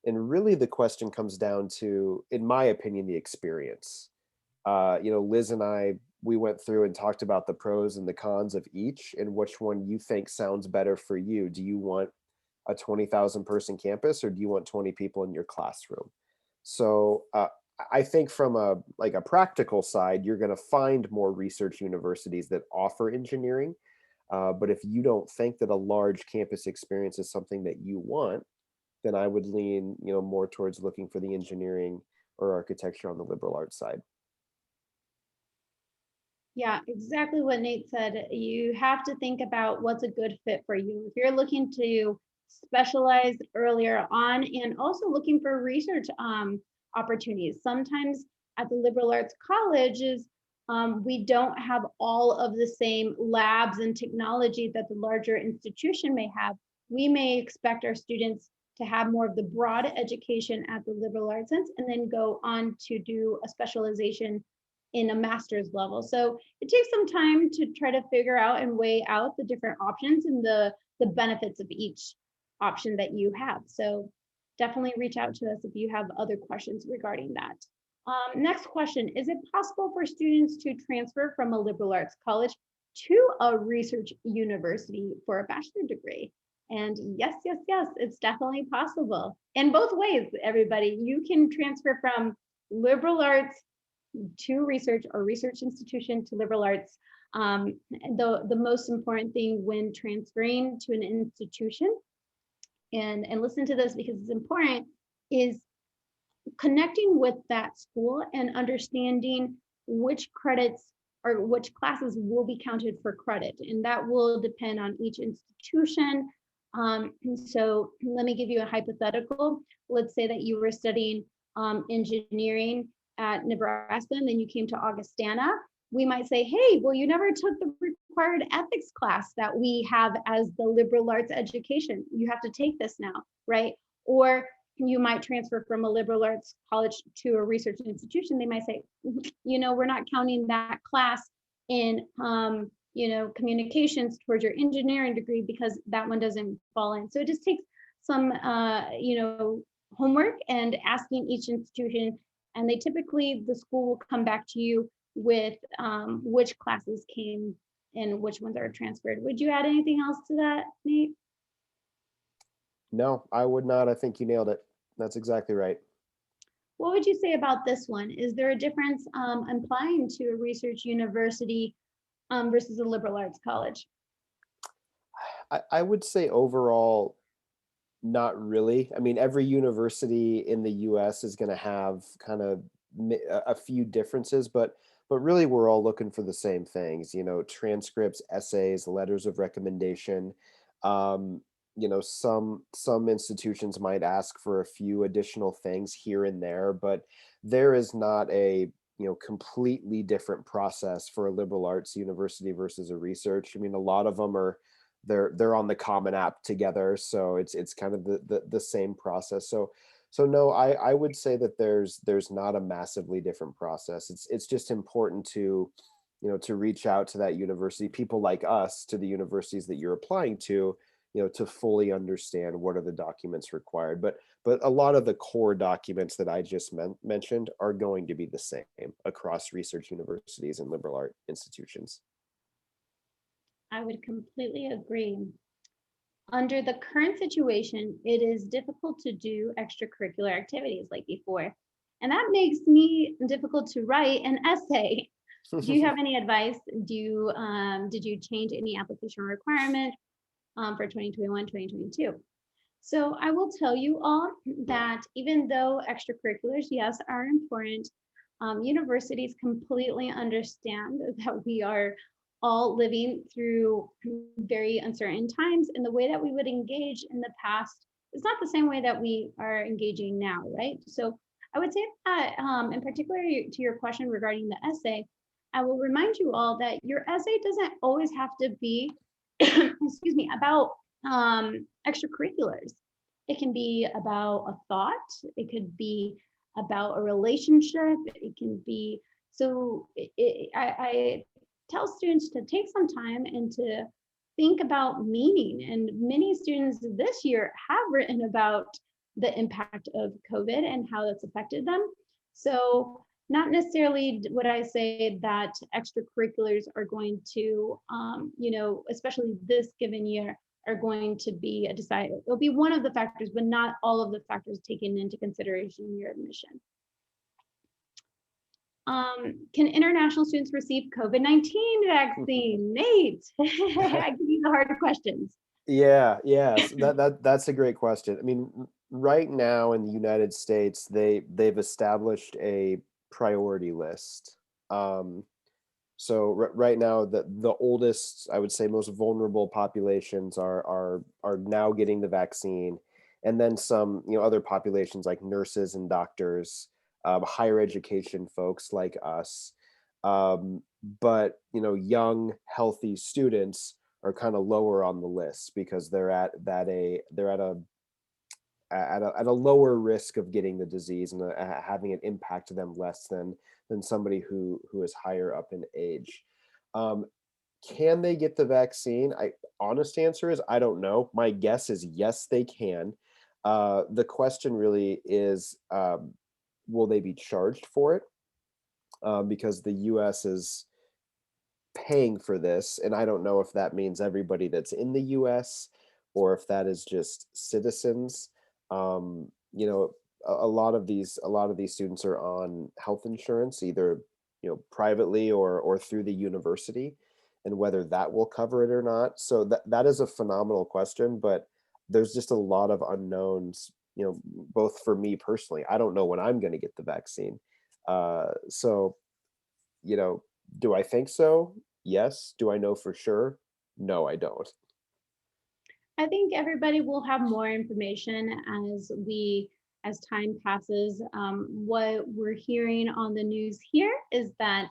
And really the question comes down to, in my opinion, the experience. Liz and I, we went through and talked about the pros and the cons of each and which one you think sounds better for you. Do you want a 20,000 person campus, or do you want 20 people in your classroom? So I think from a practical side, you're going to find more research universities that offer engineering. But if you don't think that a large campus experience is something that you want, then I would lean, more towards looking for the engineering or architecture on the liberal arts side. Yeah, exactly what Nate said. You have to think about what's a good fit for you. If you're looking to specialize earlier on and also looking for research opportunities, sometimes at the liberal arts colleges, we don't have all of the same labs and technology that the larger institution may have. We may expect our students to have more of the broad education at the liberal arts sense and then go on to do a specialization in a master's level. So it takes some time to try to figure out and weigh out the different options and the benefits of each option that you have. So definitely reach out to us if you have other questions regarding that. Next question, is it possible for students to transfer from a liberal arts college to a research university for a bachelor degree? And yes, it's definitely possible. In both ways, everybody, you can transfer from liberal arts to research or research institution to liberal arts. The most important thing when transferring to an institution, and listen to this because it's important, is connecting with that school and understanding which credits or which classes will be counted for credit. And that will depend on each institution. So let me give you a hypothetical. Let's say that you were studying engineering at Nebraska, and then you came to Augustana. We might say, hey, well, you never took the required ethics class that we have as the liberal arts education. You have to take this now, right? Or you might transfer from a liberal arts college to a research institution. They might say, we're not counting that class in, communications towards your engineering degree because that one doesn't fall in. So it just takes some, homework and asking each institution. And they typically, the school will come back to you with which classes came and which ones are transferred. Would you add anything else to that, Nate? No, I would not. I think you nailed it. That's exactly right. What would you say about this one? Is there a difference applying to a research university versus a liberal arts college? I would say overall, not really. I mean, every university in the US is going to have kind of a few differences, but really we're all looking for the same things, transcripts, essays, letters of recommendation. Some institutions might ask for a few additional things here and there, but there is not a completely different process for a liberal arts university versus a research. I mean, a lot of them are they're on the Common App together, so it's kind of the same process. So no, I would say that there's not a massively different process. It's just important to to reach out to that university, people like us, to the universities that you're applying to, to fully understand what are the documents required. But a lot of the core documents that I just mentioned are going to be the same across research universities and liberal art institutions. I would completely agree. Under the current situation, it is difficult to do extracurricular activities like before. And that makes me difficult to write an essay. Do you have any advice? Did you change any application requirement for 2021, 2022? So I will tell you all that even though extracurriculars, yes, are important, universities completely understand that we are all living through very uncertain times, and the way that we would engage in the past is not the same way that we are engaging now, right? So I would say that, in particular to your question regarding the essay, I will remind you all that your essay doesn't always have to be, excuse me, about extracurriculars. It can be about a thought. It could be about a relationship. It can be, so I tell students to take some time and to think about meaning. And many students this year have written about the impact of COVID and how that's affected them. So not necessarily would I say that extracurriculars are going to, especially this given year, are going to be a decider. It'll be one of the factors, but not all of the factors taken into consideration in your admission. Can international students receive COVID-19 vaccine? Nate, I give you the harder questions. Yeah, so that's a great question. I mean, right now in the United States, they've established a priority list. So right now, the oldest, I would say, most vulnerable populations are now getting the vaccine, and then some, other populations like nurses and doctors, higher education folks like us, but young, healthy students are kind of lower on the list because they're at a lower risk of getting the disease and having it impact them less than somebody who is higher up in age. Can they get the vaccine? Honest answer is I don't know. My guess is yes, they can. The question really is, will they be charged for it? Because the US is paying for this, and I don't know if that means everybody that's in the US or if that is just citizens. A lot of these students are on health insurance, either privately or through the university, and whether that will cover it or not. So that is a phenomenal question, but there's just a lot of unknowns, both for me personally. I don't know when I'm going to get the vaccine. So do I think so? Yes. Do I know for sure? No, I don't. I think everybody will have more information as time passes. What we're hearing on the news here is that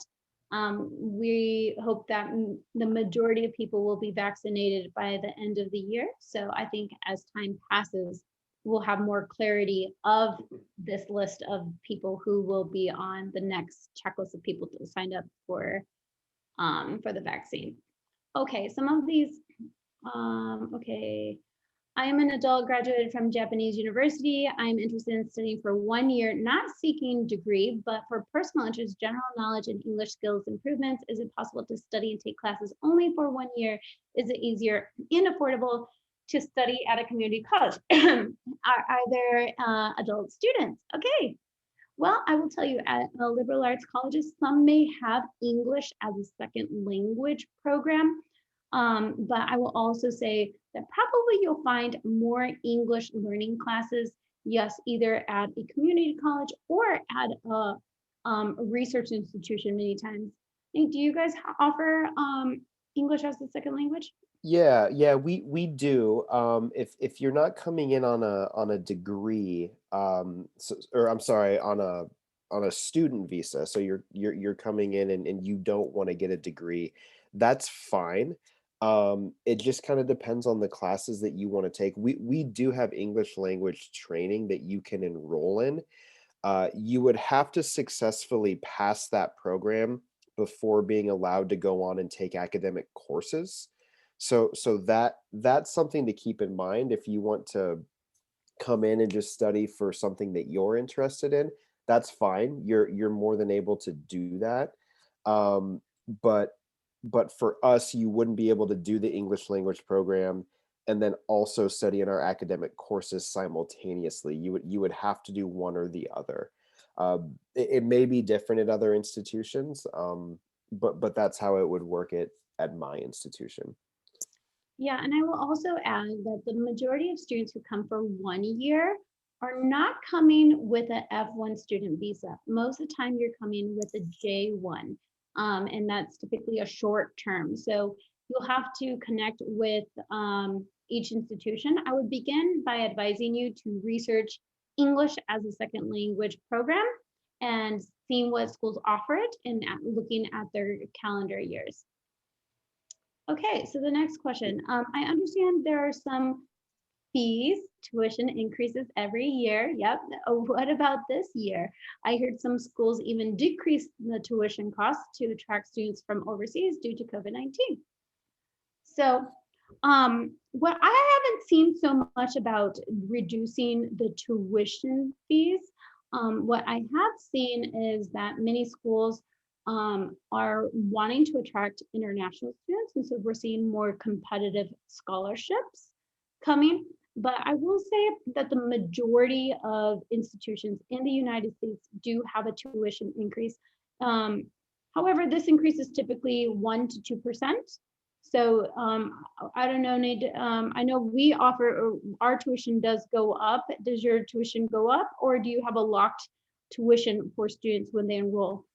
we hope that the majority of people will be vaccinated by the end of the year. So I think as time passes, we'll have more clarity of this list of people who will be on the next checklist of people to sign up for the vaccine. Okay, some of these, okay. I am an adult graduated from Japanese university. I'm interested in studying for 1 year, not seeking degree, but for personal interest, general knowledge and English skills improvements. Is it possible to study and take classes only for 1 year? Is it easier and affordable to study at a community college? Are there adult students? Okay. Well, I will tell you, at liberal arts colleges, some may have English as a second language program, but I will also say that probably you'll find more English learning classes, yes, either at a community college or at a research institution many times. Nate, do you guys offer English as a second language? Yeah, we do. If you're not coming in on a degree, or I'm sorry, on a student visa, so you're coming in and you don't want to get a degree, that's fine. It just kind of depends on the classes that you want to take. We do have English language training that you can enroll in. You would have to successfully pass that program before being allowed to go on and take academic courses. So that's something to keep in mind if you want to come in and just study for something that you're interested in. That's fine. You're more than able to do that. But for us, you wouldn't be able to do the English language program and then also study in our academic courses simultaneously. You would have to do one or the other. It may be different at other institutions, but that's how it would work at my institution. Yeah, and I will also add that the majority of students who come for 1 year are not coming with an F1 student visa. Most of the time you're coming with a J1, and that's typically a short term. So you'll have to connect with each institution. I would begin by advising you to research English as a second language program and seeing what schools offer it and looking at their calendar years. Okay, so the next question. I understand there are some fees, tuition increases every year. Yep. What about this year? I heard some schools even decrease the tuition costs to attract students from overseas due to COVID-19. So what I haven't seen so much about reducing the tuition fees. What I have seen is that many schools are wanting to attract international students. And so we're seeing more competitive scholarships coming. But I will say that the majority of institutions in the United States do have a tuition increase. However, this increase is typically 1 to 2%. So I don't know, Nate, I know we offer, our tuition does go up. Does your tuition go up, or do you have a locked tuition for students when they enroll?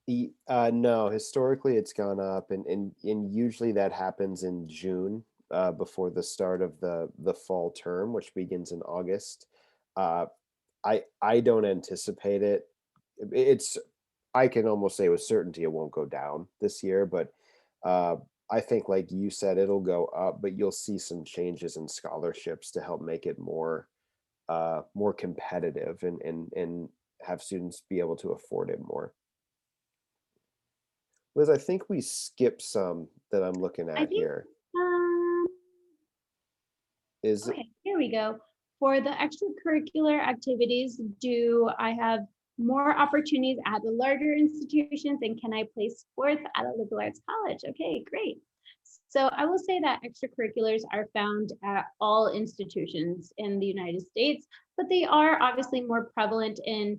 No, historically it's gone up, and usually that happens in June. Before the start of the fall term, which begins in August. I don't anticipate it. I can almost say with certainty it won't go down this year, but I think, like you said, it'll go up, but you'll see some changes in scholarships to help make it more competitive and have students be able to afford it more. Liz, I think we skipped some that I'm looking at here. Okay, here we go. For the extracurricular activities, do I have more opportunities at the larger institutions, and can I play sports at a liberal arts college? Okay, great. So I will say that extracurriculars are found at all institutions in the United States, but they are obviously more prevalent in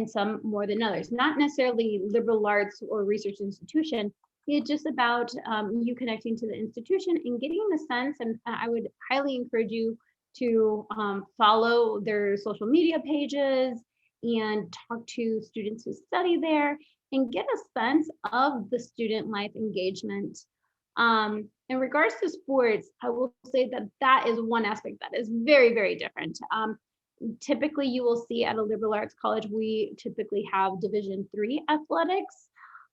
some more than others. Not necessarily liberal arts or research institution. It's just about you connecting to the institution and getting a sense, and I would highly encourage you to follow their social media pages and talk to students who study there and get a sense of the student life engagement. In regards to sports, I will say that that is one aspect that is very, very different. Typically, you will see at a liberal arts college, we typically have Division III athletics.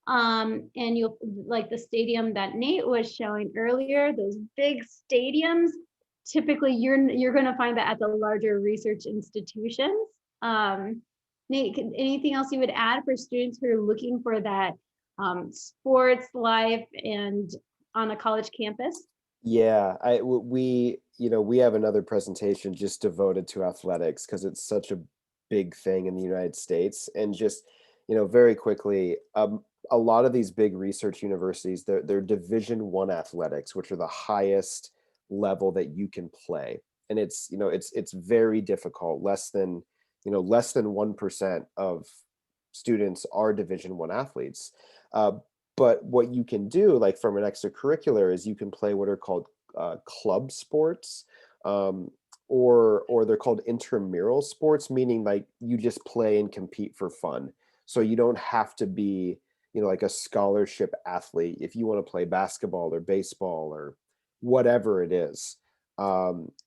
And you'll, like the stadium that Nate was showing earlier, those big stadiums, typically you're going to find that at the larger research institutions. Nate, anything else you would add for students who are looking for that sports life and on a college campus? Yeah, we have another presentation just devoted to athletics because it's such a big thing in the United States. And just, very quickly, a lot of these big research universities, they're Division I athletics, which are the highest level that you can play. And it's very difficult. Less than 1% of students are Division I athletes. But what you can do, like from an extracurricular, is you can play what are called club sports, or they're called intramural sports, meaning like you just play and compete for fun. So you don't have to be, like a scholarship athlete. If you want to play basketball or baseball or whatever it is,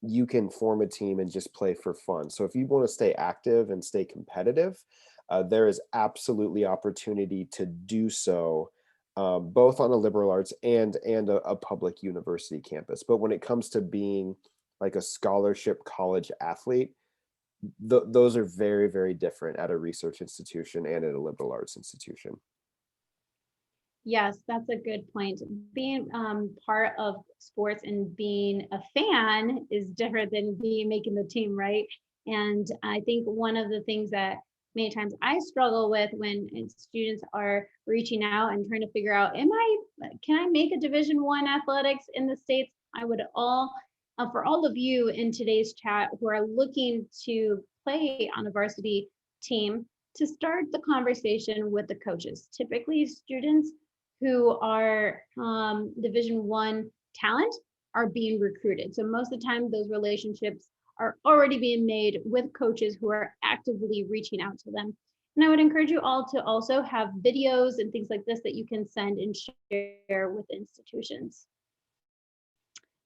you can form a team and just play for fun. So if you want to stay active and stay competitive, there is absolutely opportunity to do so, both on a liberal arts and a public university campus. But when it comes to being like a scholarship college athlete, those are very, very different at a research institution and at a liberal arts institution. Yes, that's a good point. Being part of sports and being a fan is different than making the team, right? And I think one of the things that many times I struggle with when students are reaching out and trying to figure out, can I make a Division I athletics in the States? I would for all of you in today's chat who are looking to play on a varsity team, to start the conversation with the coaches. Typically students who are Division I talent are being recruited. So most of the time those relationships are already being made with coaches who are actively reaching out to them. And I would encourage you all to also have videos and things like this that you can send and share with institutions.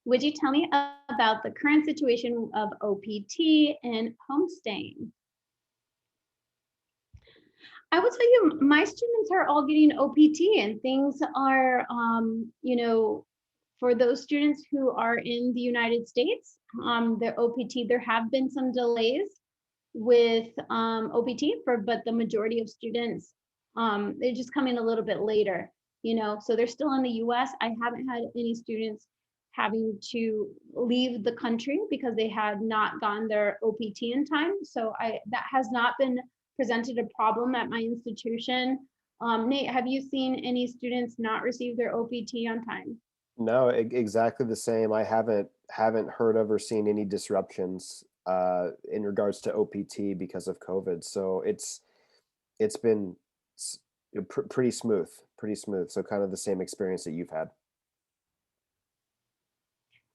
Would you tell me about the current situation of OPT and homestaying? I will tell you, my students are all getting OPT, and things are, for those students who are in the United States, their OPT, there have been some delays with OPT, but the majority of students, they're just coming a little bit later, so they're still in the US. I haven't had any students having to leave the country because they had not gotten their OPT in time. So that has not been presented a problem at my institution. Nate, have you seen any students not receive their OPT on time? No, exactly the same. I haven't heard of or seen any disruptions in regards to OPT because of COVID. So it's been pretty smooth. So kind of the same experience that you've had.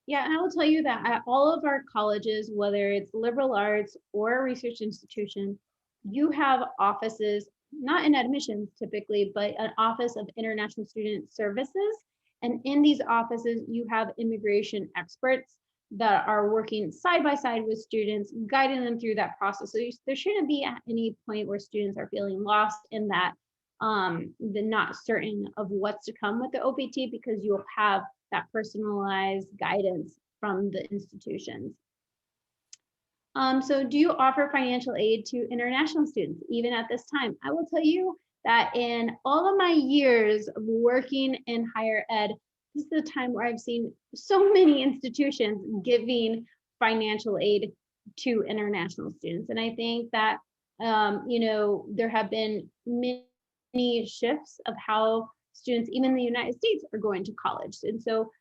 Yeah, and I will tell you that at all of our colleges, whether it's liberal arts or a research institution, you have offices, not in admissions typically, but an office of international student services. And in these offices, you have immigration experts that are working side by side with students, guiding them through that process. So there shouldn't be at any point where students are feeling lost in that, they're not certain of what's to come with the OPT, because you'll have that personalized guidance from the institutions. So do you offer financial aid to international students even at this time? I will tell you that in all of my years of working in higher ed, this is the time where I've seen so many institutions giving financial aid to international students. And I think that, there have been many shifts of how students, even in the United States, are going to college. And so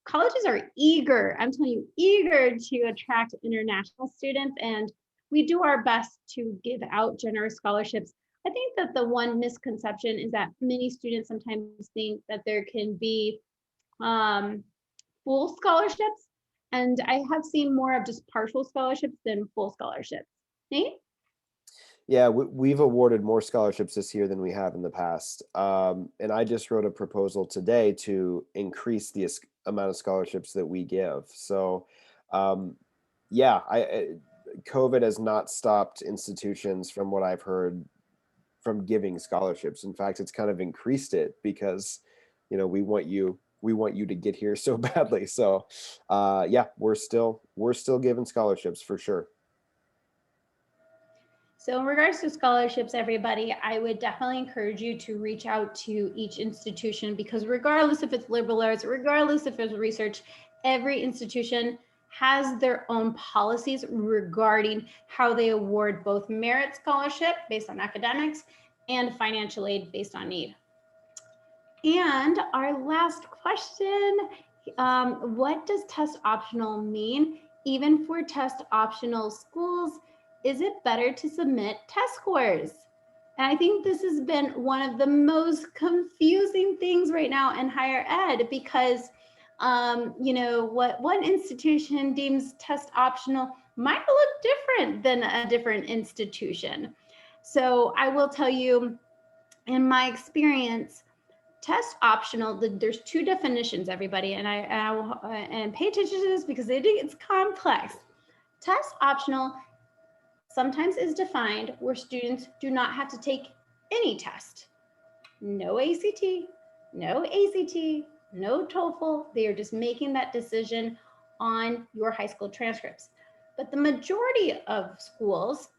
colleges are eager, I'm telling you, eager to attract international students. And we do our best to give out generous scholarships. I think that the one misconception is that many students sometimes think that there can be full scholarships. And I have seen more of just partial scholarships than full scholarships. Nate? Yeah, we've awarded more scholarships this year than we have in the past. And I just wrote a proposal today to increase the amount of scholarships that we give. So, yeah, COVID has not stopped institutions, from what I've heard, from giving scholarships. In fact, it's kind of increased it because, we want you to get here so badly. So, yeah, we're still giving scholarships for sure. So in regards to scholarships, everybody, I would definitely encourage you to reach out to each institution, because regardless if it's liberal arts, regardless if it's research, every institution has their own policies regarding how they award both merit scholarship based on academics and financial aid based on need. And our last question, what does test optional mean? Even for test optional schools, is it better to submit test scores? And I think this has been one of the most confusing things right now in higher ed, because what one institution deems test optional might look different than a different institution. So I will tell you, in my experience, test optional, there's two definitions, everybody, and I will pay attention to this because it's complex. Test optional sometimes is defined where students do not have to take any test. No ACT, no ACT, no TOEFL. They are just making that decision on your high school transcripts. But the majority of schools,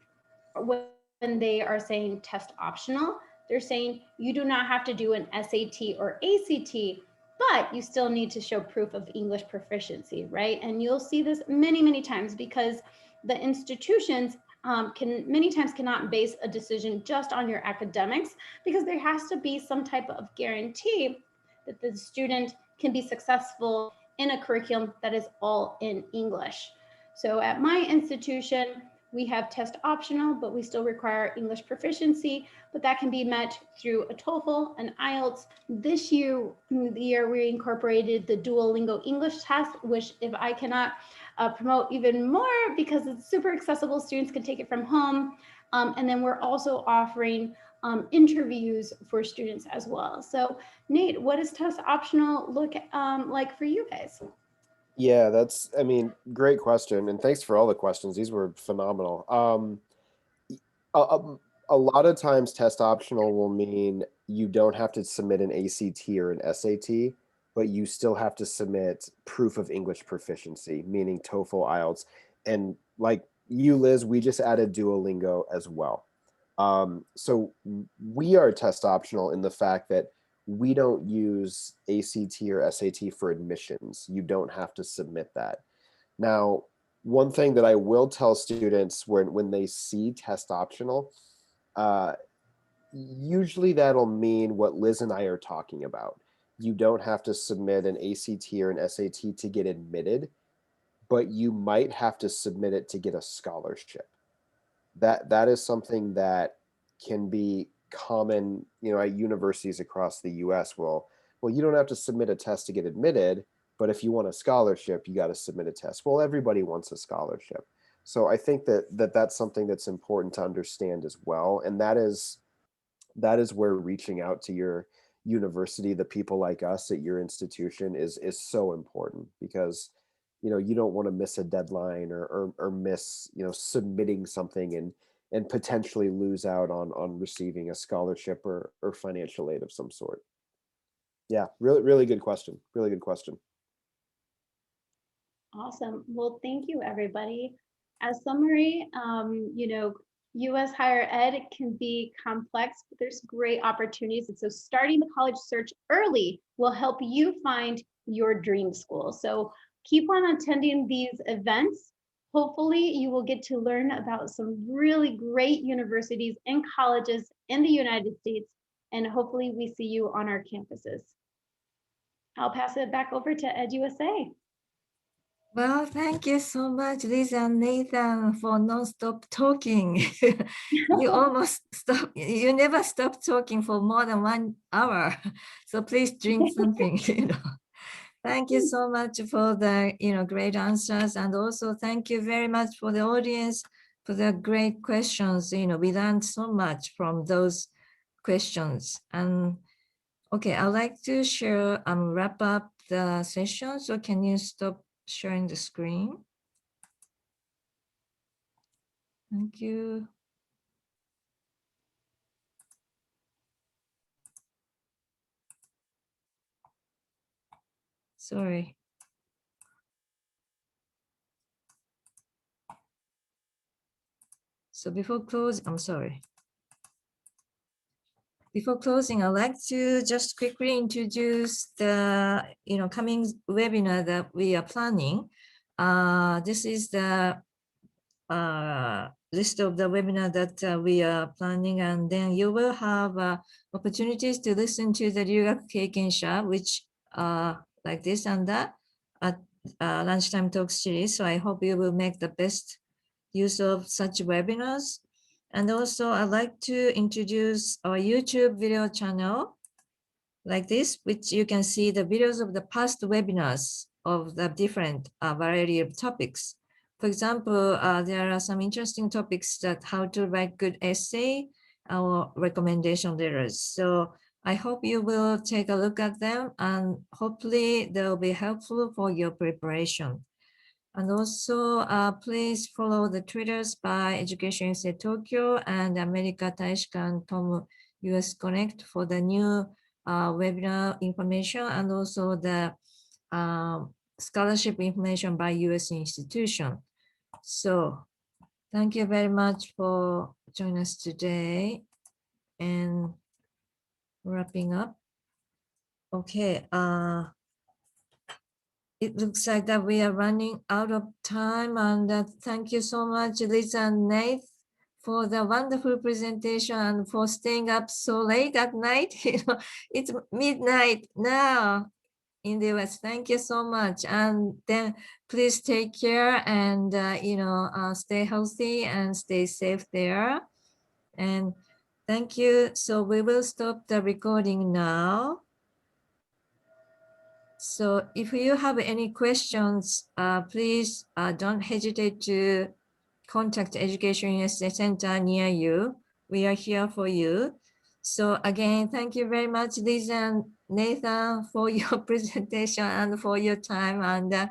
when they are saying test optional, they're saying you do not have to do an SAT or ACT, but you still need to show proof of English proficiency, right? And you'll see this many, many times, because the institutions many times cannot base a decision just on your academics, because there has to be some type of guarantee that the student can be successful in a curriculum that is all in English. So at my institution, we have test optional, but we still require English proficiency, but that can be met through a TOEFL, an IELTS. This year, we incorporated the Duolingo English test, which, if I cannot promote even more, because it's super accessible, students can take it from home. And then we're also offering interviews for students as well. So Nate, what does test optional look like for you guys? Yeah, great question. And thanks for all the questions. These were phenomenal. a lot of times test optional will mean you don't have to submit an ACT or an SAT, but you still have to submit proof of English proficiency, meaning TOEFL, IELTS. And like you, Liz, we just added Duolingo as well. So we are test optional in the fact that we don't use ACT or SAT for admissions. You don't have to submit that. Now, one thing that I will tell students when they see test optional, usually that'll mean what Liz and I are talking about. You don't have to submit an ACT or an SAT to get admitted, but you might have to submit it to get a scholarship. That is something that can be common, at universities across the US. Well, you don't have to submit a test to get admitted, but if you want a scholarship, you got to submit a test. Well, everybody wants a scholarship. So I think that's something that's important to understand as well. And that is where reaching out to your university, the people like us at your institution is so important, because you don't want to miss a deadline or miss submitting something and potentially lose out on receiving a scholarship or financial aid of some sort. Yeah, really good question. Really good question. Awesome. Well, thank you, everybody. As summary, U.S. higher ed can be complex, but there's great opportunities. And so starting the college search early will help you find your dream school. So keep on attending these events. Hopefully you will get to learn about some really great universities and colleges in the United States. And hopefully we see you on our campuses. I'll pass it back over to EducationUSA. Well, thank you so much, Lisa and Nathan, for non-stop talking. You almost stop. You never stop talking for more than 1 hour. So please drink something. Thank you so much for the great answers, and also thank you very much for the audience for the great questions. We learned so much from those questions. And okay, I'd like to share wrap up the session. So can you stop sharing the screen? Thank you. Sorry. So before close, I'm sorry. Before closing, I'd like to just quickly introduce the coming webinar that we are planning. This is the list of the webinar that we are planning, and then you will have opportunities to listen to the EducationUSA, which like this and that at lunchtime talk series. So I hope you will make the best use of such webinars. And also I'd like to introduce our YouTube video channel like this, which you can see the videos of the past webinars of the different variety of topics. For example, there are some interesting topics that how to write good essay or recommendation letters. So I hope you will take a look at them, and hopefully they'll be helpful for your preparation. And also, please follow the Twitters by EducationUSA Tokyo and America Taishikan Tom US Connect for the new webinar information, and also the scholarship information by US institution. So thank you very much for joining us today, and wrapping up. Okay, it looks like that we are running out of time, and thank you so much, Lisa and Nate, for the wonderful presentation and for staying up so late at night. It's midnight now in the US. Thank you so much, and then please take care and stay healthy and stay safe there. And thank you. So we will stop the recording now. So if you have any questions, please don't hesitate to contact EducationUSA Center near you. We are here for you. So again, thank you very much, Lisa and Nathan, for your presentation and for your time. And